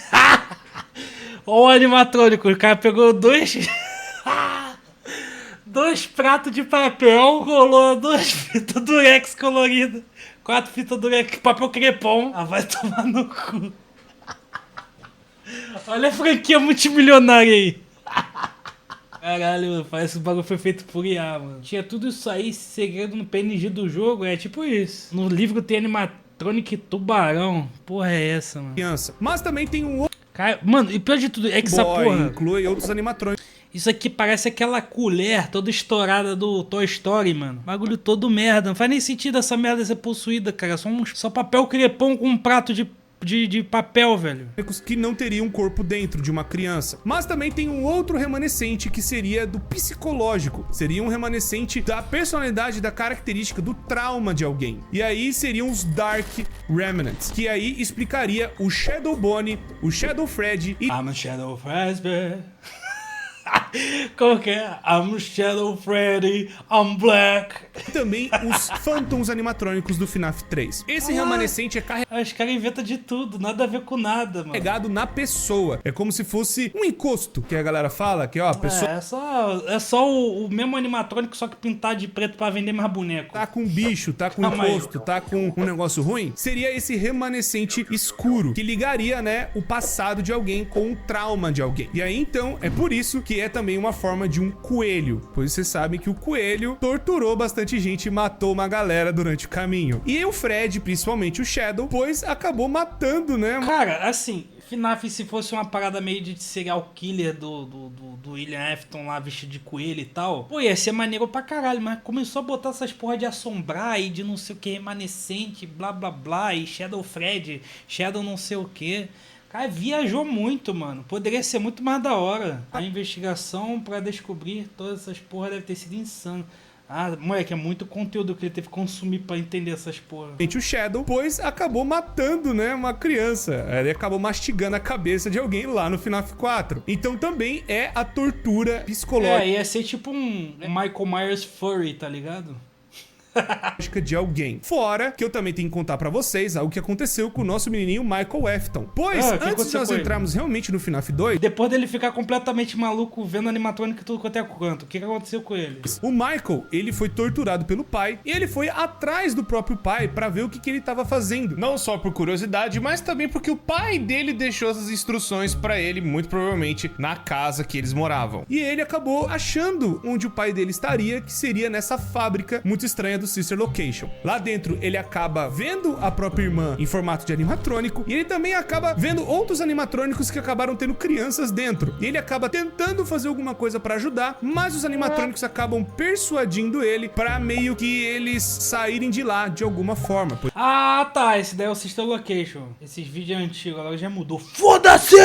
Ó o animatrônico, o cara pegou dois pratos de papel, rolou duas fitas durex coloridas com 4 fitas do papel crepom. Ah, vai tomar no cu. Olha a franquia multimilionária aí. Caralho, mano, parece que o bagulho foi feito por IA, mano. Tinha tudo isso aí, esse segredo no PNG do jogo, é tipo isso. No livro tem animatronic tubarão. Porra é essa, mano? Criança. Mas também tem um outro Cara, mano, e pior de tudo é que essa porra... inclui outros animatrônicos. Isso aqui parece aquela colher toda estourada do Toy Story, mano. Bagulho todo merda. Não faz nem sentido essa merda ser possuída, cara. Só papel crepom com um prato de papel, velho. Que não teriam um corpo dentro de uma criança. Mas também tem um outro remanescente que seria do psicológico. Seria um remanescente da personalidade, da característica, do trauma de alguém. E aí seriam os Dark Remnants, que aí explicaria o Shadow Bonnie, o Shadow Freddy e... I'm a Shadow Freddy. Como que é? I'm Shadow Freddy, I'm Black. E também os Phantoms animatrônicos do FNAF 3. Esse remanescente é Os caras inventam de tudo, nada a ver com nada, mano. carregado na pessoa. É como se fosse um encosto, que a galera fala, que ó, a pessoa É só o mesmo animatrônico, só que pintado de preto pra vender mais boneco. tá com bicho, tá com encosto, tá com um negócio ruim. Seria esse remanescente escuro, que ligaria, né, o passado de alguém com o trauma de alguém. E aí, então, é por isso que é também uma forma de um coelho, pois vocês sabem que o coelho torturou bastante gente e matou uma galera durante o caminho. E o Fred, principalmente o Shadow, pois acabou matando, né? Cara, assim, FNAF, se fosse uma parada meio de serial killer do William Afton lá vestido de coelho e tal, pô, ia ser maneiro pra caralho, mas começou a botar essas porra de assombrar e de não sei o que, remanescente, blá blá blá, e Shadow Fred, Shadow não sei o que. Cara, viajou muito, mano. Poderia ser muito mais da hora. A investigação pra descobrir todas essas porra deve ter sido insano. Ah, moleque, é muito conteúdo que ele teve que consumir pra entender essas porra. O Shadow, pois acabou matando, né, uma criança. Ele acabou mastigando a cabeça de alguém lá no FNAF 4. Então também é a tortura psicológica Ia ser tipo um Michael Myers Furry, tá ligado? de alguém. Fora que eu também tenho que contar pra vocês algo que aconteceu com o nosso menininho Michael Afton. Pois, antes de nós entrarmos realmente no FNAF 2... Depois dele ficar completamente maluco vendo animatrônica e tudo quanto é canto, o que aconteceu com ele? O Michael, ele foi torturado pelo pai e ele foi atrás do próprio pai pra ver o que ele tava fazendo. Não só por curiosidade, mas também porque o pai dele deixou essas instruções pra ele, muito provavelmente na casa que eles moravam. E ele acabou achando onde o pai dele estaria, que seria nessa fábrica muito estranha do Sister Location. Lá dentro, ele acaba vendo a própria irmã em formato de animatrônico e ele também acaba vendo outros animatrônicos que acabaram tendo crianças dentro. E ele acaba tentando fazer alguma coisa pra ajudar, mas os animatrônicos acabam persuadindo ele pra meio que eles saírem de lá de alguma forma. Ah, tá. Esse daí é o Sister Location. Esses vídeos antigos, agora já mudou. Foda-se!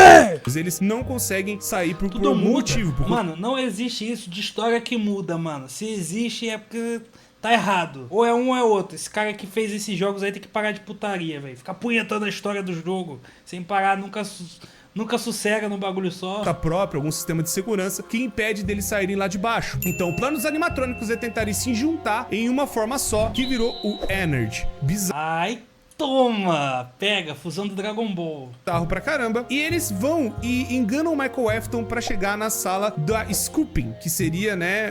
Eles não conseguem sair por Tudo algum muda. motivo. Mano, não existe isso de história que muda, mano. Se existe é porque tá errado. Ou é um ou é outro. Esse cara que fez esses jogos aí tem que parar de putaria, velho. Ficar punhetando a história do jogo sem parar, nunca sossega no bagulho só. Próprio, algum sistema de segurança que impede deles saírem lá de baixo. Então o plano dos animatrônicos é tentarem se juntar em uma forma só, que virou o Energy. Ai, toma! Pega, fusão do Dragon Ball. Bizarro pra caramba. E eles vão e enganam o Michael Afton pra chegar na sala da Scooping, que seria, né,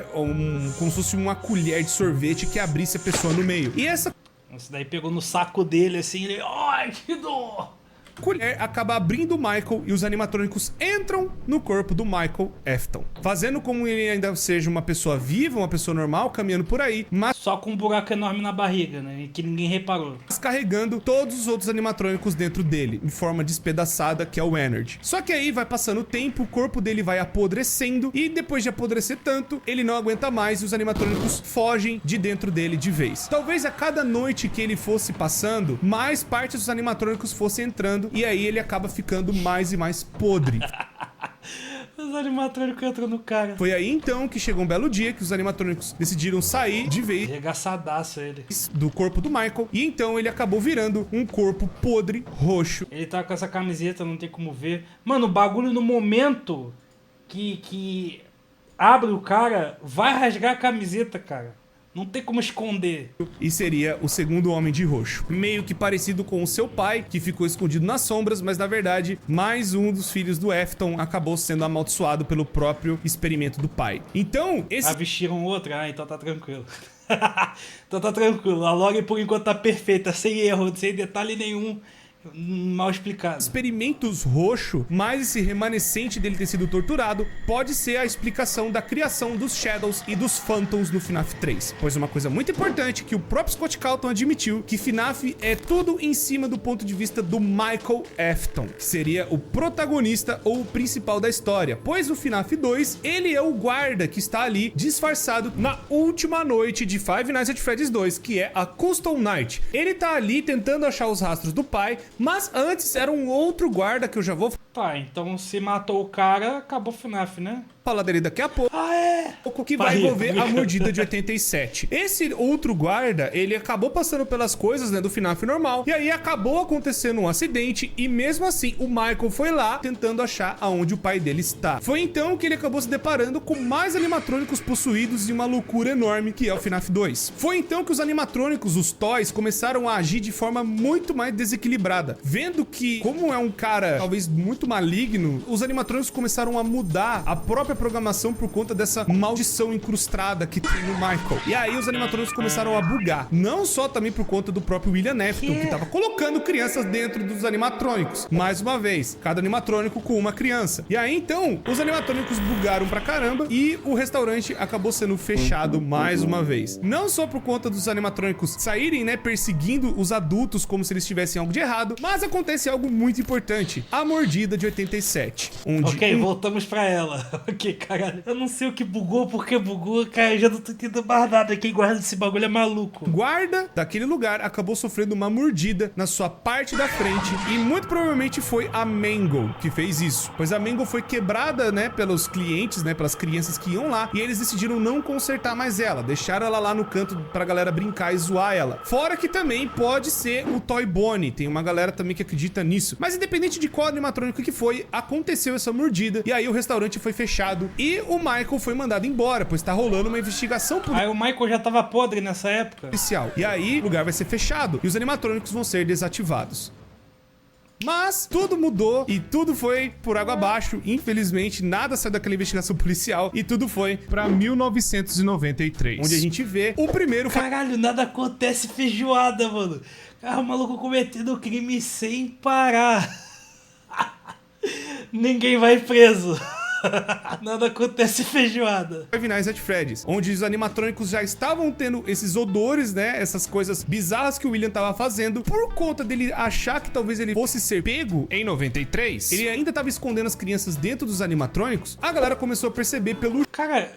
como se fosse uma colher de sorvete que abrisse a pessoa no meio. E essa Esse daí pegou no saco dele assim, ele... Ai, que dor! colher acaba abrindo o Michael e os animatrônicos entram no corpo do Michael Afton, fazendo como ele ainda seja uma pessoa viva, uma pessoa normal, caminhando por aí, mas Só com um buraco enorme na barriga, né? Que ninguém reparou. carregando todos os outros animatrônicos dentro dele, em forma despedaçada, que é o Energy. Só que aí vai passando o tempo, o corpo dele vai apodrecendo, e depois de apodrecer tanto, ele não aguenta mais e os animatrônicos fogem de dentro dele de vez. Talvez a cada noite que ele fosse passando, mais partes dos animatrônicos fossem entrando, e aí ele acaba ficando mais e mais podre. Os animatrônicos entram no cara. Foi aí então que chegou um belo dia que os animatrônicos decidiram sair de vez Regaçadaço ele. do corpo do Michael, e então ele acabou virando um corpo podre, roxo. Ele tá com essa camiseta, não tem como ver. Mano, o bagulho no momento que abre o cara, vai rasgar a camiseta, cara. Não tem como esconder. E seria o segundo homem de roxo. Meio que parecido com o seu pai, que ficou escondido nas sombras, mas na verdade, mais um dos filhos do Afton acabou sendo amaldiçoado pelo próprio experimento do pai. Então, esse Vestiram outra, então tá tranquilo. Então tá tranquilo. A log por enquanto tá perfeita, sem erro, sem detalhe nenhum. Mal explicado. Experimentos roxo, mais esse remanescente dele ter sido torturado, pode ser a explicação da criação dos Shadows e dos Phantoms no FNAF 3. Pois uma coisa muito importante que o próprio Scott Cawthon admitiu, que FNAF é tudo em cima do ponto de vista do Michael Afton, que seria o protagonista ou o principal da história. Pois no FNAF 2, ele é o guarda que está ali disfarçado na última noite de Five Nights at Freddy's 2, que é a Custom Night. Ele tá ali tentando achar os rastros do pai, mas antes era um outro guarda que eu já vou Tá, então se matou o cara, acabou o FNAF, né? falar dele daqui a pouco. Que vai envolver a mordida de 87. Esse outro guarda, ele acabou passando pelas coisas, né, do FNAF normal, e aí acabou acontecendo um acidente, e mesmo assim o Michael foi lá tentando achar aonde o pai dele está. Foi então que ele acabou se deparando com mais animatrônicos possuídos e uma loucura enorme que é o FNAF 2. Foi então que os animatrônicos, os toys, começaram a agir de forma muito mais desequilibrada. Vendo que, como é um cara talvez muito maligno, os animatrônicos começaram a mudar a própria programação por conta dessa maldição incrustada que tem no Michael. E aí os animatrônicos começaram a bugar. Não só também por conta do próprio William Afton, que tava colocando crianças dentro dos animatrônicos. Mais uma vez, cada animatrônico com uma criança. E aí então, os animatrônicos bugaram pra caramba e o restaurante acabou sendo fechado mais uma vez. Não só por conta dos animatrônicos saírem, né, perseguindo os adultos como se eles tivessem algo de errado, mas acontece algo muito importante. A mordida de 87. Ok, voltamos pra ela. Ok, caralho. Eu não sei o que bugou, porque bugou, cara. Eu já não tô entendendo mais nada. Quem guarda esse bagulho é maluco. O guarda daquele lugar acabou sofrendo uma mordida na sua parte da frente e muito provavelmente foi a Mangle que fez isso. Pois a Mangle foi quebrada, né, pelos clientes, né, pelas crianças que iam lá, e eles decidiram não consertar mais ela. Deixaram ela lá no canto pra galera brincar e zoar ela. Fora que também pode ser o Toy Bonnie. Tem uma galera também que acredita nisso. Mas independente de qual animatrônico que foi, aconteceu essa mordida e aí o restaurante foi fechado e o Michael foi mandado embora, pois tá rolando uma investigação Aí o Michael já tava podre nessa época. policial. E aí o lugar vai ser fechado e os animatrônicos vão ser desativados. Mas tudo mudou e tudo foi por água abaixo. Infelizmente, nada saiu daquela investigação policial e tudo foi pra 1993, onde a gente vê o primeiro... Caralho, nada acontece feijoada, mano. Cara, o maluco cometendo crime sem parar. Ninguém vai preso. Nada acontece feijoada. Five Nights at Freddy's, onde os animatrônicos já estavam tendo esses odores, né? Essas coisas bizarras que o William tava fazendo. Por conta dele achar que talvez ele fosse ser pego em 93, ele ainda tava escondendo as crianças dentro dos animatrônicos. A galera começou a perceber pelo... Cara,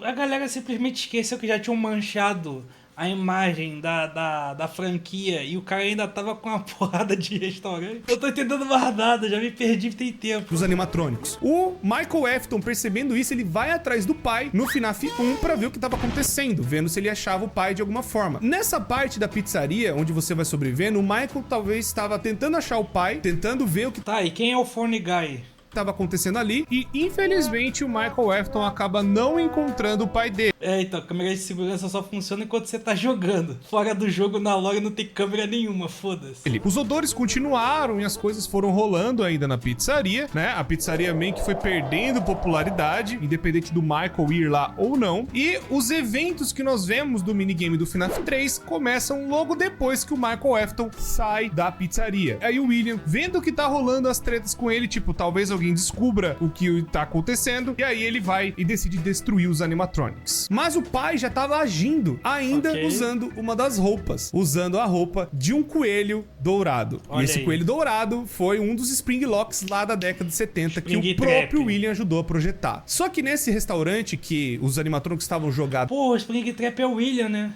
a galera simplesmente esqueceu que já tinham manchado a imagem da franquia e o cara ainda tava com uma porrada de restaurante. Eu tô entendendo mais nada, já me perdi, tem tempo. Dos animatrônicos. O Michael Afton, percebendo isso, ele vai atrás do pai no FNAF 1 pra ver o que tava acontecendo, vendo se ele achava o pai de alguma forma. Nessa parte da pizzaria, onde você vai sobrevivendo, o Michael talvez estava tentando achar o pai, tentando ver o que Tá, e quem é o Phone Guy? estava acontecendo ali e infelizmente o Michael Afton acaba não encontrando o pai dele. É, então, a câmera de segurança só funciona enquanto você tá jogando. Fora do jogo, na log, não tem câmera nenhuma, foda-se. Os odores continuaram e as coisas foram rolando ainda na pizzaria, né? A pizzaria meio que foi perdendo popularidade, independente do Michael ir lá ou não. E os eventos que nós vemos do minigame do FNAF 3 começam logo depois que o Michael Afton sai da pizzaria. Aí o William, vendo que tá rolando as tretas com ele, tipo, talvez alguém descubra o que tá acontecendo, e aí ele vai e decide destruir os animatronics. Mas o pai já tava agindo, ainda usando uma das roupas, usando a roupa de um coelho dourado. Olha e esse aí. coelho dourado foi um dos Spring Locks lá da década de 70 que Spring o próprio Trap. William ajudou a projetar. Só que nesse restaurante que os animatronics estavam jogados Pô, o Spring Trap é o William, né?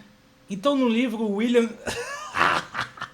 Então no livro o William...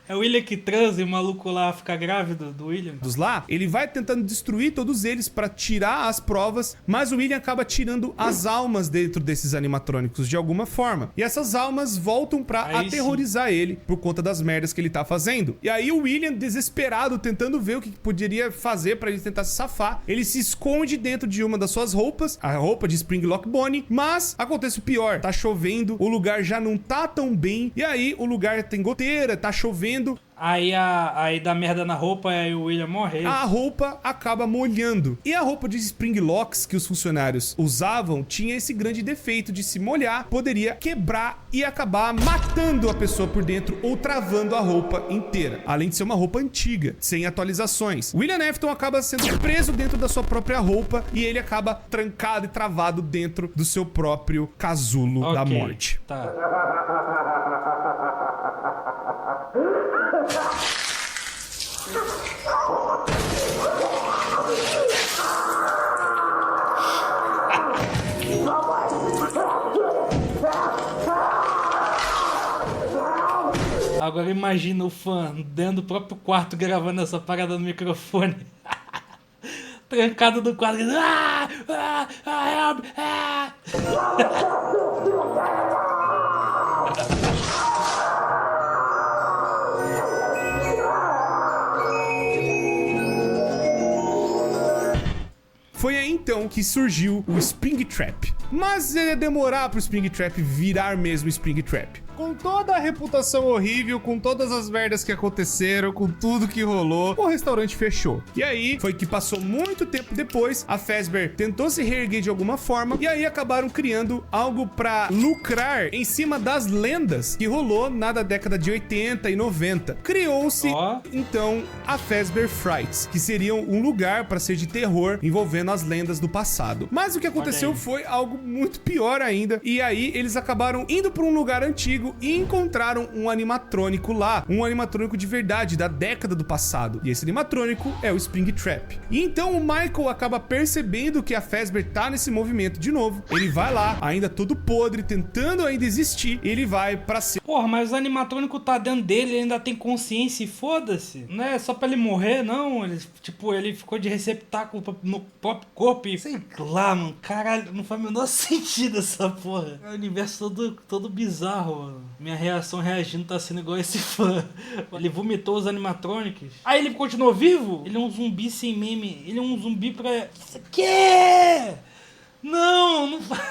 É o William que transa e o maluco lá fica grávido do William? lá, ele vai tentando destruir todos eles pra tirar as provas, mas o William acaba tirando as almas dentro desses animatrônicos de alguma forma. E essas almas voltam pra Aí aterrorizar ele por conta das merdas que ele tá fazendo. E aí o William, desesperado, tentando ver o que poderia fazer pra ele tentar se safar, ele se esconde dentro de uma das suas roupas, a roupa de Springlock Bonnie, mas acontece o pior, tá chovendo, o lugar já não tá tão bem, e aí o lugar tem goteira, tá chovendo, fervendo. Aí dá merda na roupa e aí o William morre. A roupa acaba molhando. E a roupa de spring locks que os funcionários usavam tinha esse grande defeito de se molhar, poderia quebrar e acabar matando a pessoa por dentro ou travando a roupa inteira. Além de ser uma roupa antiga, sem atualizações. William Afton acaba sendo preso dentro da sua própria roupa e ele acaba trancado e travado dentro do seu próprio casulo da morte. Tá. Agora imagina o fã dentro do próprio quarto gravando essa parada no microfone. Trancado no quarto. Help! Foi aí então que surgiu o Springtrap. Mas ia demorar pro Springtrap virar mesmo Springtrap. Com toda a reputação horrível, com todas as merdas que aconteceram, com tudo que rolou, o restaurante fechou. E aí, foi que passou muito tempo depois, a Fazbear tentou se reerguer de alguma forma, e aí acabaram criando algo pra lucrar em cima das lendas que rolou na década de 80 e 90. Criou-se, então, a Fazbear Frights, que seriam um lugar pra ser de terror envolvendo as lendas do passado. Mas o que aconteceu foi algo muito pior ainda, e aí eles acabaram indo pra um lugar antigo e encontraram um animatrônico lá, um animatrônico de verdade, da década do passado. E esse animatrônico é o Springtrap. E então o Michael acaba percebendo que a Fazbear tá nesse movimento de novo. Ele vai lá, ainda todo podre, tentando ainda existir, e ele vai pra cima. Porra, mas o animatrônico tá dentro dele, ele ainda tem consciência e foda-se. Não é só pra ele morrer, não. Ele ficou de receptáculo no próprio corpo e... Sei lá, mano. Caralho, não faz o menor sentido essa porra. É um universo todo bizarro, mano. Minha reação reagindo tá sendo igual esse fã. Ele vomitou os animatrônicos. Aí ele continuou vivo? Ele é um zumbi sem meme. Ele é um zumbi pra... Que? Não faz...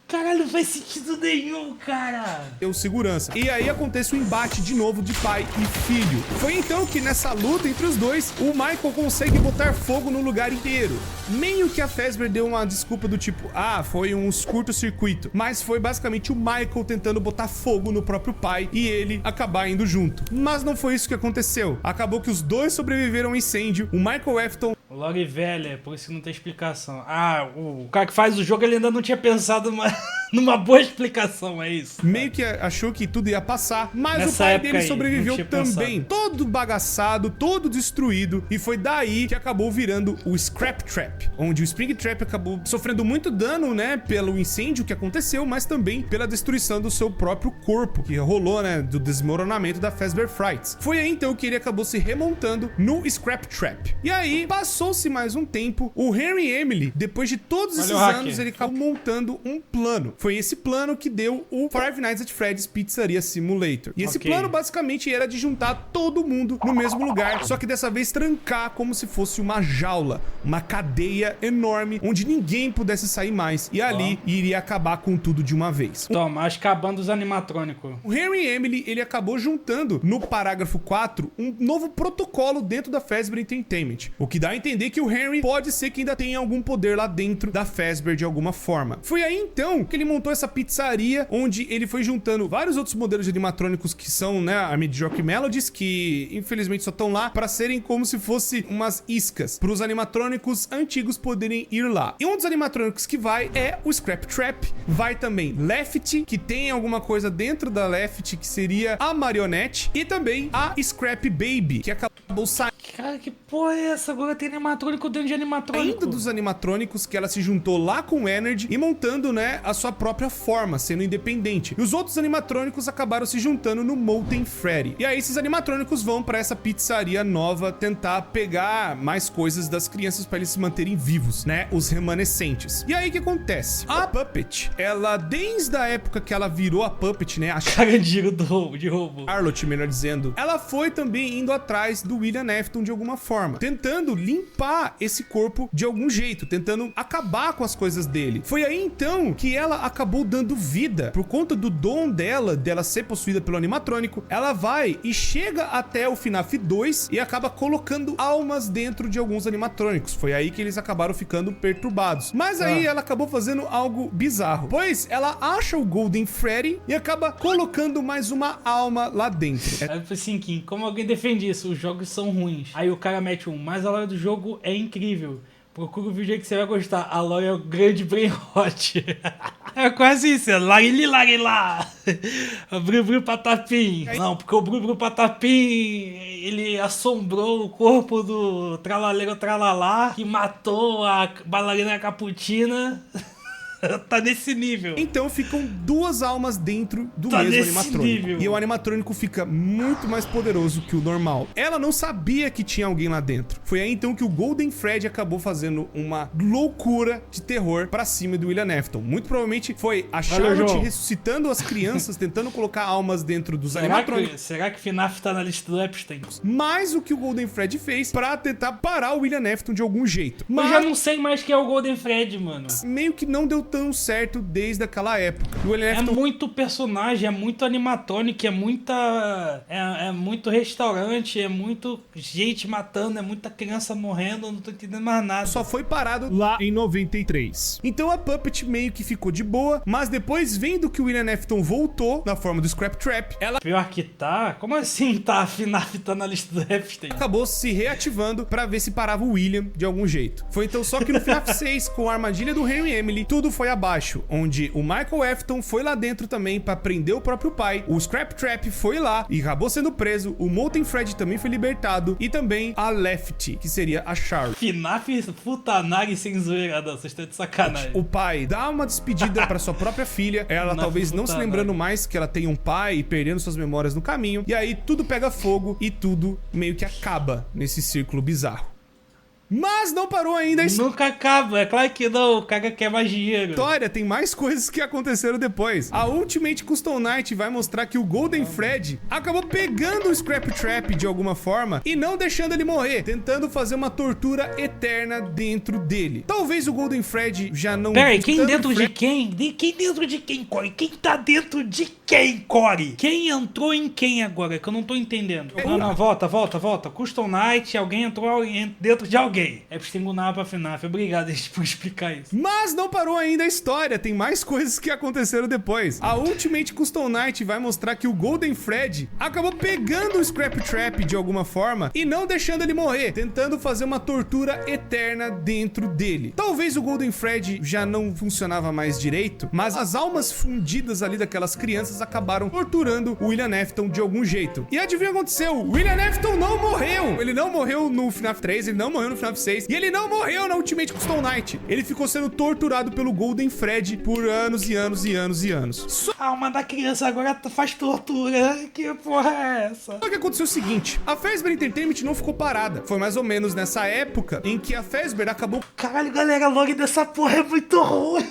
Caralho, não faz sentido nenhum, cara. Eu segurança. E aí acontece o embate de novo de pai e filho. Foi então que nessa luta entre os dois, o Michael consegue botar fogo no lugar inteiro. Meio que a Fazbear deu uma desculpa do tipo, foi uns curto-circuito. Mas foi basicamente o Michael tentando botar fogo no próprio pai e ele acabar indo junto. Mas não foi isso que aconteceu. Acabou que os dois sobreviveram ao incêndio. O Michael Afton... O Log velho, por isso que não tem explicação. O cara que faz o jogo, ele ainda não tinha pensado numa boa explicação, é isso. Meio que achou que tudo ia passar, mas o pai dele sobreviveu também. Todo bagaçado, todo destruído. E foi daí que acabou virando o Scrap Trap, onde o Springtrap acabou sofrendo muito dano, né, pelo incêndio que aconteceu, mas também pela destruição do seu próprio corpo, que rolou, né, do desmoronamento da Fazbear Frights. Foi aí então que ele acabou se remontando no Scrap Trap. E aí, passou-se mais um tempo, o Henry e Emily, depois de todos esses anos, ele acabou montando um plano. Foi esse plano que deu o Five Nights at Freddy's Pizzeria Simulator. E esse plano basicamente era de juntar todo mundo no mesmo lugar, só que dessa vez trancar como se fosse uma jaula, uma cadeia enorme, onde ninguém pudesse sair mais. E ali iria acabar com tudo de uma vez. Toma, acabando os animatrônicos. O Henry e Emily, ele acabou juntando no parágrafo 4 um novo protocolo dentro da Fazbear Entertainment, o que dá a entender que o Henry pode ser que ainda tenha algum poder lá dentro da Fazbear de alguma forma. Foi aí então que ele montou essa pizzaria, onde ele foi juntando vários outros modelos de animatrônicos que são, né, a Mediocre Melodies, que infelizmente só estão lá para serem como se fosse umas iscas, para os animatrônicos antigos poderem ir lá. E um dos animatrônicos que vai é o Scrap Trap, vai também Left, que tem alguma coisa dentro da Left, que seria a marionete, e também a Scrap Baby, que acabou saindo. Cara, que porra é essa? Agora tem animatrônico dentro de animatrônico. Ainda dos animatrônicos que ela se juntou lá com o Energy e montando, né, a sua própria forma, sendo independente. E os outros animatrônicos acabaram se juntando no Molten Freddy. E aí esses animatrônicos vão pra essa pizzaria nova tentar pegar mais coisas das crianças pra eles se manterem vivos, né, os remanescentes. E aí o que acontece? A Puppet, ela, desde a época que ela virou a Puppet, né, a carandigo de roubo. Charlotte, melhor dizendo, ela foi também indo atrás do William Afton de alguma forma, tentando limpar esse corpo de algum jeito, tentando acabar com as coisas dele. Foi aí então que ela acabou dando vida. Por conta do dom dela ser possuída pelo animatrônico, ela vai e chega até o FNAF 2 e acaba colocando almas dentro de alguns animatrônicos. Foi aí que eles acabaram ficando perturbados. Mas aí ela acabou fazendo algo bizarro, pois ela acha o Golden Freddy e acaba colocando mais uma alma lá dentro. Aí eu falei assim, Kim, como alguém defende isso? Os jogos são ruins. Aí o cara mete mas a lore do jogo é incrível. Procura o vídeo aí que você vai gostar. A lore é o grande brain rot. É quase isso, é lá. Bru Patapim. Não, porque o Bru Patapim, ele assombrou o corpo do Tralaleiro Tralalá, que matou a bailarina Caputina. Tá nesse nível. Então ficam duas almas dentro do mesmo animatrônico. Nível. E o animatrônico fica muito mais poderoso que o normal. Ela não sabia que tinha alguém lá dentro. Foi aí então que o Golden Freddy acabou fazendo uma loucura de terror pra cima do William Afton. Muito provavelmente foi a Charlotte ressuscitando as crianças, tentando colocar almas dentro dos animatrônicos. Será que FNAF tá na lista do Epstein? Mais o que o Golden Freddy fez pra tentar parar o William Afton de algum jeito. Mas eu já não sei mais quem é o Golden Freddy, mano. Meio que não deu tão certo desde aquela época. É muito personagem, é muito animatrônico, é muita... É muito restaurante, é muito gente matando, é muita criança morrendo, eu não tô entendendo mais nada. Só foi parado lá em 93. Então a Puppet meio que ficou de boa, mas depois, vendo que o William Afton voltou na forma do Scrap Trap, ela... Pior que tá? Como assim tá? A FNAF tá na lista do Epstein? Acabou se reativando pra ver se parava o William de algum jeito. Foi então só que no FNAF 6, com a armadilha do Henry e Emily, tudo foi abaixo, onde o Michael Afton foi lá dentro também pra prender o próprio pai, o Scrap Trap foi lá e acabou sendo preso, o Molten Freddy também foi libertado e também a Lefty, que seria a Charlotte. FNAF Futanari sem zoeira, não, vocês estão de sacanagem. O pai dá uma despedida pra sua própria filha, ela talvez não se lembrando mais que ela tem um pai e perdendo suas memórias no caminho, e aí tudo pega fogo e tudo meio que acaba nesse círculo bizarro. Mas não parou ainda a história. Nunca acaba, é claro que não, o cara quer mais dinheiro. História, tem mais coisas que aconteceram depois. A Ultimate Custom Night vai mostrar que o Golden Freddy acabou pegando o Scrap Trap de alguma forma e não deixando ele morrer, tentando fazer uma tortura eterna dentro dele. Talvez o Golden Freddy já não... Peraí, quem dentro de quem? Quem dentro de quem, Corey? Quem tá dentro de quem, Corey? Quem entrou em quem agora? Que eu não tô entendendo. Não, volta. Custom Night, alguém entrou dentro de alguém. Epstein Gunnar pra FNAF. Obrigado por explicar isso. Mas não parou ainda a história. Tem mais coisas que aconteceram depois. A Ultimate Custom Night vai mostrar que o Golden Freddy acabou pegando o Scrap Trap de alguma forma e não deixando ele morrer, tentando fazer uma tortura eterna dentro dele. Talvez o Golden Freddy já não funcionava mais direito, mas as almas fundidas ali daquelas crianças acabaram torturando o William Afton de algum jeito. E adivinha o que aconteceu? O William Afton não morreu! Ele não morreu no FNAF 3, ele não morreu no FNAF 6 e ele não morreu na Ultimate Custom Night. Ele ficou sendo torturado pelo Golden Freddy por anos e anos e anos e anos. A alma da criança agora faz tortura. Que porra é essa? Só que aconteceu o seguinte, a Fazbear Entertainment não ficou parada. Foi mais ou menos nessa época em que a Fazbear acabou... Caralho, galera, a log dessa porra é muito ruim.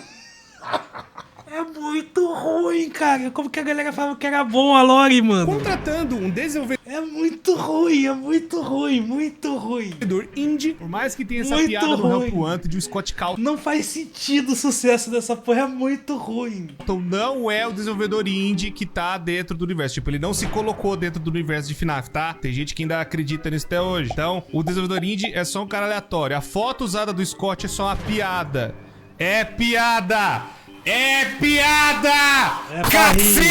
É muito ruim, cara. Como que a galera falava que era bom a lore, mano? Contratando um desenvolvedor... É muito ruim, muito ruim. Indie, por mais que tenha essa muito piada do Help Wanted, o Scott Calton. Não faz sentido o sucesso dessa porra, é muito ruim. Então não é o desenvolvedor indie que tá dentro do universo. Tipo, ele não se colocou dentro do universo de FNAF, tá? Tem gente que ainda acredita nisso até hoje. Então, o desenvolvedor indie é só um cara aleatório. A foto usada do Scott é só uma piada. É piada! É piada! É pra rir.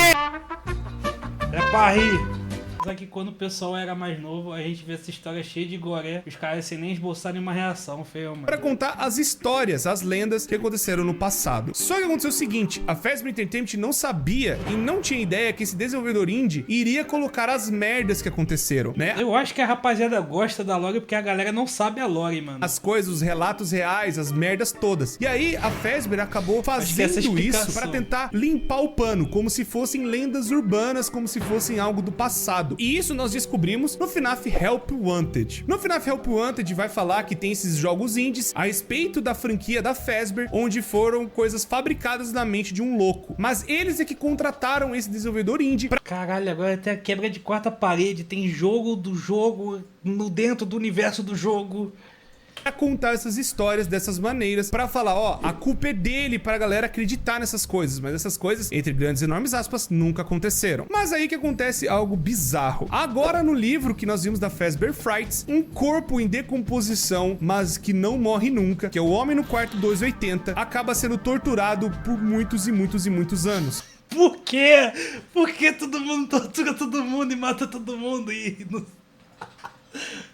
É pra rir. Só que quando o pessoal era mais novo, a gente vê essa história cheia de goré, os caras sem nem esboçarem uma reação, feio, mano. Pra contar as histórias, as lendas que aconteceram no passado. Só que aconteceu o seguinte, a Fazbear Entertainment não sabia e não tinha ideia que esse desenvolvedor indie iria colocar as merdas que aconteceram, né? Eu acho que a rapaziada gosta da lore porque a galera não sabe a lore, mano. As coisas, os relatos reais, as merdas todas. E aí a Fazbear acabou fazendo isso pra tentar limpar o pano, como se fossem lendas urbanas, como se fossem algo do passado. E isso nós descobrimos no FNAF Help Wanted. No FNAF Help Wanted vai falar que tem esses jogos indies a respeito da franquia da Fazbear, onde foram coisas fabricadas na mente de um louco. Mas eles é que contrataram esse desenvolvedor indie pra... Caralho, agora tem a quebra de quarta parede, tem jogo do jogo no dentro do universo do jogo. a contar essas histórias dessas maneiras pra falar, ó, a culpa é dele, pra galera acreditar nessas coisas, mas essas coisas, entre grandes e enormes aspas, nunca aconteceram. Mas aí que acontece algo bizarro. Agora no livro que nós vimos da Fazbear Frights, um corpo em decomposição, mas que não morre nunca, que é o Homem no Quarto 280, acaba sendo torturado por muitos e muitos e muitos anos. Por quê? Por que todo mundo tortura todo mundo e mata todo mundo e...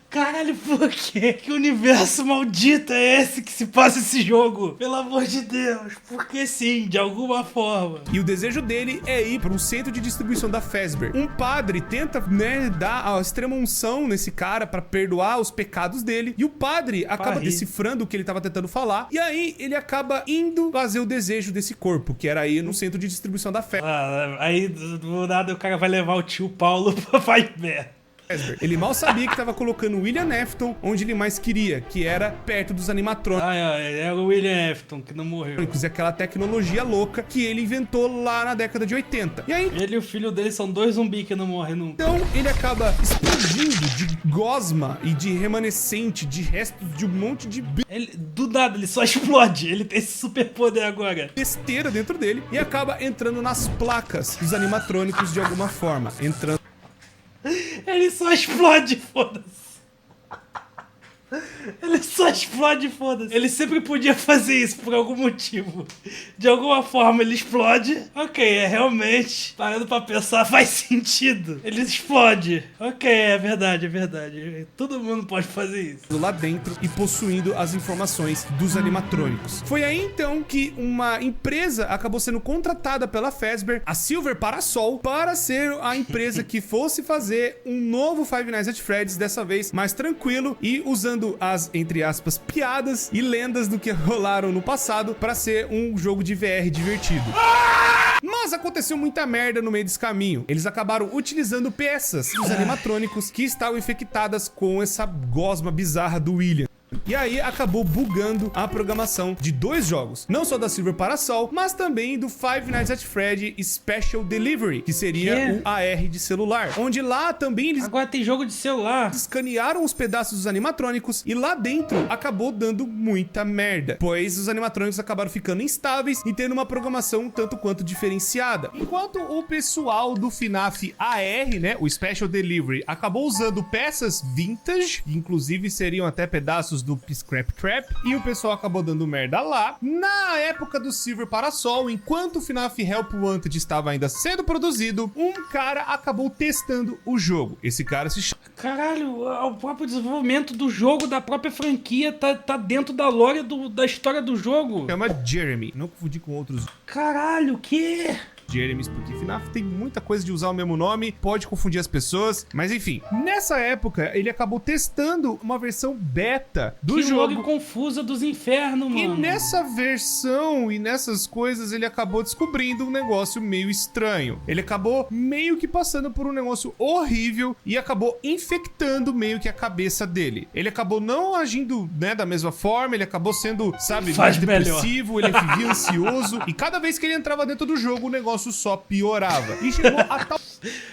Caralho, por quê? Que universo maldito é esse que se passa esse jogo? Pelo amor de Deus, porque sim, de alguma forma. E o desejo dele é ir para um centro de distribuição da Fazbear. Um padre tenta, né, dar a extrema unção nesse cara para perdoar os pecados dele. E o padre acaba decifrando o que ele tava tentando falar. E aí ele acaba indo fazer o desejo desse corpo, que era ir no centro de distribuição da Fazbear. Aí do nada o cara vai levar o tio Paulo pra Fazbear. Ele mal sabia que tava colocando o William Afton onde ele mais queria, que era perto dos animatrônicos. Era o William Afton que não morreu. E aquela tecnologia louca que ele inventou lá na década de 80. E aí, ele e o filho dele são dois zumbis que não morrem nunca. Então ele acaba explodindo de gosma e de remanescente, de restos de um monte de do nada, ele só explode. Ele tem esse super poder agora. Besteira dentro dele e acaba entrando nas placas dos animatrônicos de alguma forma. Ele só explode, foda-se. Ele só explode, foda-se. Ele sempre podia fazer isso por algum motivo. De alguma forma ele explode. Ok, realmente, parando pra pensar, faz sentido. Ele explode. Ok, é verdade, é verdade. Todo mundo pode fazer isso. Lá dentro e possuindo as informações dos animatrônicos. Foi aí então que uma empresa acabou sendo contratada pela Fazbear, a Silver Parasol, para ser a empresa que fosse fazer um novo Five Nights at Freddy's, dessa vez mais tranquilo e usando as, entre aspas, piadas e lendas do que rolaram no passado para ser um jogo de VR divertido. Mas aconteceu muita merda no meio desse caminho. Eles acabaram utilizando peças dos animatrônicos que estavam infectadas com essa gosma bizarra do William. E aí acabou bugando a programação de dois jogos, não só da Silver Parasol, mas também do Five Nights at Freddy's Special Delivery, que seria o AR de celular, onde lá também eles agora tem jogo de celular. Escanearam os pedaços dos animatrônicos e lá dentro acabou dando muita merda, pois os animatrônicos acabaram ficando instáveis e tendo uma programação um tanto quanto diferenciada. Enquanto o pessoal do FNAF AR, né, o Special Delivery, acabou usando peças vintage, inclusive seriam até pedaços do Scrap Trap, e o pessoal acabou dando merda lá. Na época do Silver Parasol, enquanto o FNAF Help Wanted estava ainda sendo produzido, um cara acabou testando o jogo. Esse cara se chama... Caralho, o próprio desenvolvimento do jogo, da própria franquia, tá dentro da lore da história do jogo. Chama Jeremy, não confundir com outros. Caralho, o quê? Jeremys, porque FNAF tem muita coisa de usar o mesmo nome, pode confundir as pessoas, mas enfim. Nessa época, ele acabou testando uma versão beta do jogo. Que confusa dos infernos, mano. E nessa versão e nessas coisas, ele acabou descobrindo um negócio meio estranho. Ele acabou meio que passando por um negócio horrível e acabou infectando meio que a cabeça dele. Ele acabou não agindo, né, da mesma forma, ele acabou sendo, sabe, mais depressivo, ele vivia ansioso, e cada vez que ele entrava dentro do jogo, o negócio só piorava. E chegou a tal...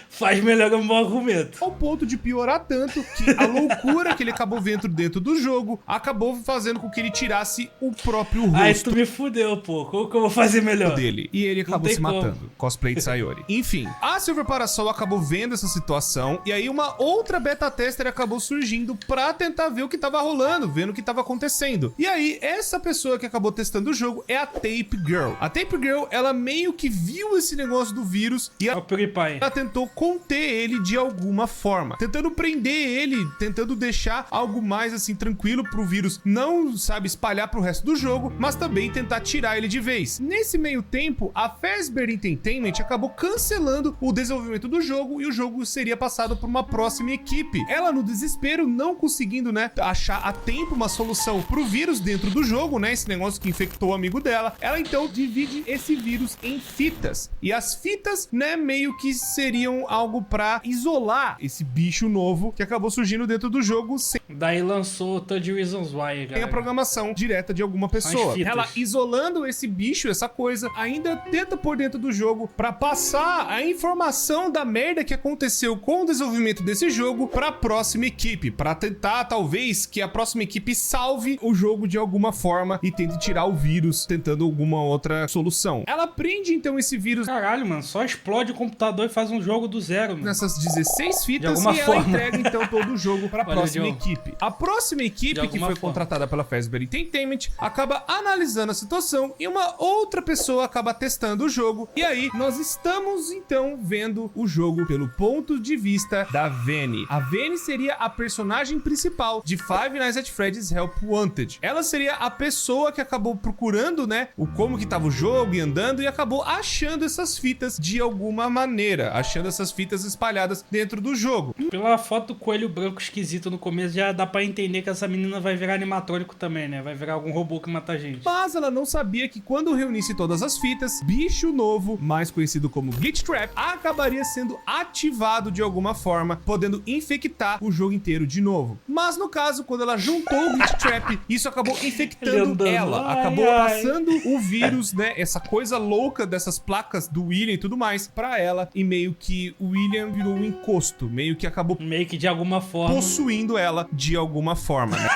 Faz melhor um bom argumento. Ao ponto de piorar tanto que a loucura que ele acabou vendo dentro do jogo acabou fazendo com que ele tirasse o próprio rosto. Aí tu me fudeu, pô. Como que eu vou fazer melhor? Dele. E ele acabou se matando. Cosplay de Sayori. Enfim, a Silver Parasol acabou vendo essa situação e aí uma outra beta tester acabou surgindo pra tentar ver o que tava rolando, vendo o que tava acontecendo. E aí, essa pessoa que acabou testando o jogo é a Tape Girl. A Tape Girl, ela meio que viu esse negócio do vírus e ela tentou conter ele de alguma forma, tentando prender ele, tentando deixar algo mais assim tranquilo pro vírus não, sabe, espalhar pro resto do jogo, mas também tentar tirar ele de vez. Nesse meio tempo, a Fazbear Entertainment acabou cancelando o desenvolvimento do jogo e o jogo seria passado por uma próxima equipe. Ela, no desespero, não conseguindo, né, achar a tempo uma solução pro vírus dentro do jogo, né, esse negócio que infectou o amigo dela, ela então divide esse vírus em fitas. E as fitas, né, meio que seriam algo pra isolar esse bicho novo que acabou surgindo dentro do jogo sem Daí lançou 30 Reasons Why, a galera. programação direta de alguma pessoa. fitas. Ela isolando esse bicho, essa coisa, ainda tenta pôr dentro do jogo pra passar a informação da merda que aconteceu com o desenvolvimento desse jogo pra próxima equipe, pra tentar talvez que a próxima equipe salve o jogo de alguma forma e tente tirar o vírus, tentando alguma outra solução. Ela prende então esse vírus Caralho, mano, só explode o computador e faz um jogo do zero, mano. nessas 16 fitas alguma e ela forma. entrega então todo o jogo pra Olha, próxima John. equipe. A próxima equipe, De que alguma foi forma. contratada pela Fazbear Entertainment, acaba analisando a situação e uma outra pessoa acaba testando o jogo. E aí, nós estamos então vendo o jogo pelo ponto de vista da Vanny. A Vanny seria a personagem principal de Five Nights at Freddy's Help Wanted. Ela seria a pessoa que acabou procurando, né, o como que tava o jogo e andando e acabou achando essas fitas de alguma maneira, achando essas fitas espalhadas dentro do jogo. Pela foto do coelho branco esquisito no começo, já dá pra entender que essa menina vai virar animatrônico também, né? Vai virar algum robô que mata a gente. Mas ela não sabia que quando reunisse todas as fitas, bicho novo, mais conhecido como Glitch Trap, acabaria sendo ativado de alguma forma, podendo infectar o jogo inteiro de novo. Mas no caso, quando ela juntou o Glitch Trap, isso acabou infectando Andando. ela, Ai, acabou ai. passando o vírus, né, essa coisa louca dessas placas do William e tudo mais, pra ela, e meio que o William virou um encosto, meio que acabou Meio que de alguma forma. possuindo ela de alguma forma, né?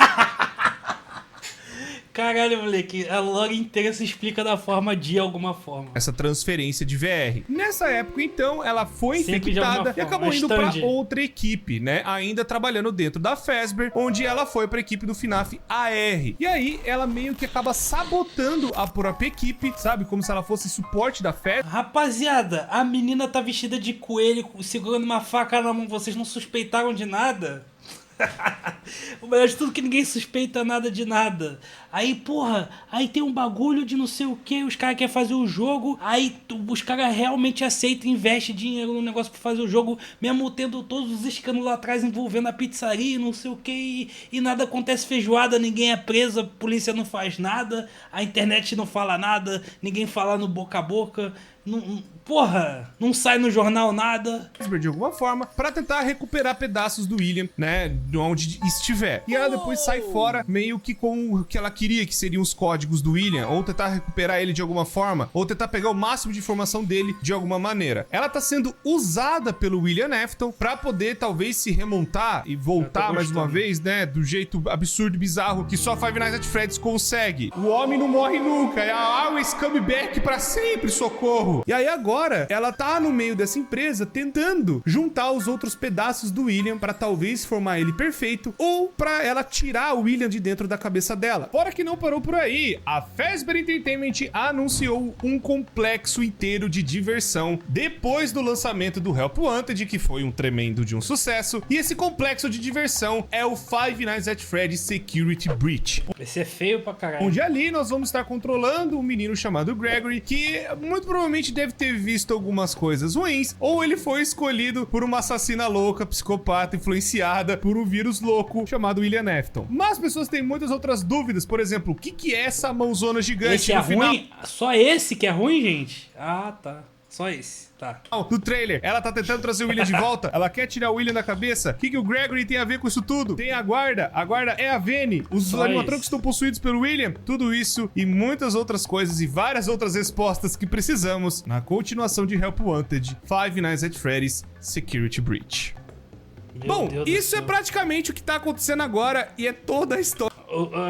Caralho, moleque, a lore inteira se explica da forma de alguma forma. Essa transferência de VR. Nessa época, então, ela foi Sempre de alguma infectada e forma, acabou uma indo pra stand. outra equipe, né? Ainda trabalhando dentro da Fazbear, onde ela foi pra equipe do FNAF AR. E aí, ela meio que acaba sabotando a própria equipe, sabe? Como se ela fosse suporte da Fazbear. Rapaziada, a menina tá vestida de coelho, segurando uma faca na mão. Vocês não suspeitaram de nada? O melhor de tudo é que ninguém suspeita nada de nada. Aí, porra, aí tem um bagulho de não sei o que, os caras querem fazer o jogo, aí os caras realmente aceitam, investem dinheiro no negócio pra fazer o jogo, mesmo tendo todos os escândalos lá atrás envolvendo a pizzaria, não sei o que, e nada acontece feijoada, ninguém é preso, a polícia não faz nada, a internet não fala nada, ninguém fala no boca a boca. Porra, não sai no jornal nada. De alguma forma, pra tentar recuperar pedaços do William, né, de onde estiver. E ela depois sai fora, meio que com o que ela queria, que seriam os códigos do William, ou tentar recuperar ele de alguma forma, ou tentar pegar o máximo de informação dele de alguma maneira. Ela tá sendo usada pelo William Afton pra poder, talvez, se remontar e voltar mais uma vez, né, do jeito absurdo e bizarro que só Five Nights at Freddy's consegue. O homem não morre nunca, é a always come back pra sempre, socorro. E aí agora, ela tá no meio dessa empresa tentando juntar os outros pedaços do William pra talvez formar ele perfeito ou pra ela tirar o William de dentro da cabeça dela. Fora que não parou por aí, a Fazbear Entertainment anunciou um complexo inteiro de diversão depois do lançamento do Help Wanted, que foi um tremendo de um sucesso, e esse complexo de diversão é o Five Nights at Freddy's Security Breach. Esse é feio pra caralho. Onde ali nós vamos estar controlando um menino chamado Gregory, que muito provavelmente deve ter visto algumas coisas ruins, ou ele foi escolhido por uma assassina louca, psicopata, influenciada por um vírus louco chamado William Afton. Mas as pessoas têm muitas outras dúvidas, por exemplo, o que é essa mãozona gigante Esse é no final ruim? Só esse que é ruim, gente? Ah, tá. Só esse. Tá. do trailer? Ela tá tentando trazer o William de volta, ela quer tirar o William da cabeça. O que o Gregory tem a ver com isso tudo? Tem a guarda é a Vanny, os Só animatrônicos isso. estão possuídos pelo William. Tudo isso e muitas outras coisas e várias outras respostas que precisamos na continuação de Help Wanted, Five Nights at Freddy's Security Breach. Meu Bom, Deus do isso é céu. praticamente o que tá acontecendo agora e é toda a história.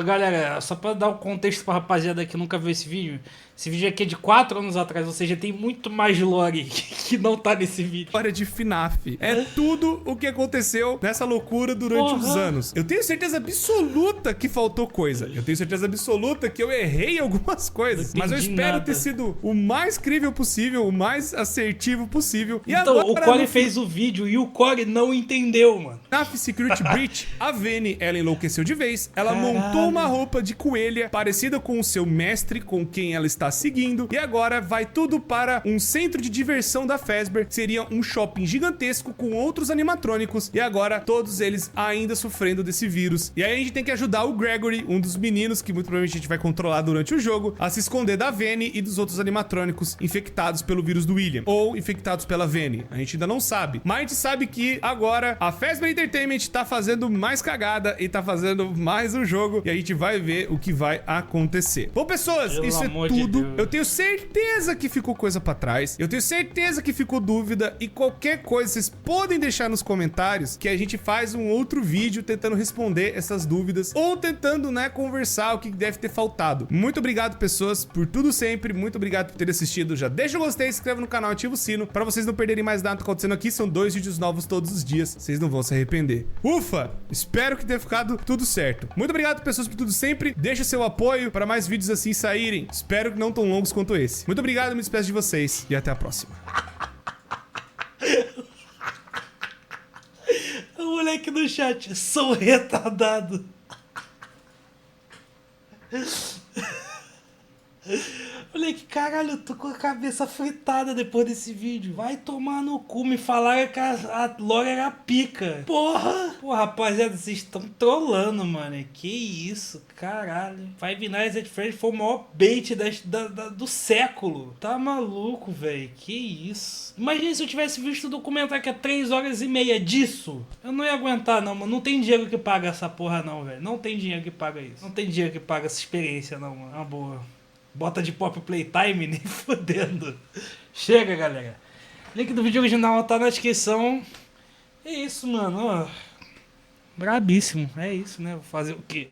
Galera, só pra dar um contexto pra rapaziada que nunca viu esse vídeo aqui é de 4 anos atrás, ou seja, tem muito mais lore que não tá nesse vídeo. História de FNAF. É tudo o que aconteceu nessa loucura durante os anos. Eu tenho certeza absoluta que faltou coisa. Eu tenho certeza absoluta que eu errei algumas coisas. Não Mas eu entendi espero nada. ter sido o mais crível possível, o mais assertivo possível. E Então, agora, o Corey no fez o vídeo e o Corey não entendeu, mano. FNAF Security Breach, a Vanny, ela enlouqueceu de vez. Ela Caralho. montou uma roupa de coelha parecida com o seu mestre, com quem ela está seguindo, e agora vai tudo para um centro de diversão da Fazbear, que seria um shopping gigantesco com outros animatrônicos, e agora todos eles ainda sofrendo desse vírus. E aí a gente tem que ajudar o Gregory, um dos meninos que muito provavelmente a gente vai controlar durante o jogo, a se esconder da Vanny e dos outros animatrônicos infectados pelo vírus do William, ou infectados pela Vanny. A gente ainda não sabe, mas a gente sabe que agora a Fazbear Entertainment tá fazendo mais cagada e tá fazendo mais um jogo, e a gente vai ver o que vai acontecer. Bom, pessoas, Pelo isso é amor de tudo. Deus. Eu tenho certeza que ficou coisa pra trás. Eu tenho certeza que ficou dúvida, e qualquer coisa vocês podem deixar nos comentários que a gente faz um outro vídeo tentando responder essas dúvidas ou tentando, né, conversar o que deve ter faltado. Muito obrigado, pessoas, por tudo sempre. Muito obrigado por ter assistido. Já deixa o gostei, se inscreve no canal, ativa o sino pra vocês não perderem mais nada acontecendo aqui. São 2 vídeos novos todos os dias. Vocês não vão se arrepender. Ufa! Espero que tenha ficado tudo certo. Muito obrigado, pessoas, por tudo sempre. Deixa seu apoio para mais vídeos assim saírem. Espero que não tão longos quanto esse. Muito obrigado, me despeço de vocês e até a próxima. O moleque no chat, sou retardado. Moleque, caralho, eu tô com a cabeça fritada depois desse vídeo. Vai tomar no cu, me falaram que a Lore era pica. Porra! Pô, rapaziada, vocês estão trolando, mano. Que isso, caralho. Five Nights at Freddy's foi o maior bait do século. Tá maluco, velho. Que isso. Imagina se eu tivesse visto o documentário que é 3 horas e meia disso. Eu não ia aguentar, não, mano. Não tem dinheiro que paga essa porra, não, velho. Não tem dinheiro que paga isso. Não tem dinheiro que paga essa experiência, não, mano. É uma boa. Bota de pop playtime, nem fodendo. Chega, galera. Link do vídeo original tá na descrição. É isso, mano. Ó, brabíssimo. É isso, né? Vou fazer o quê?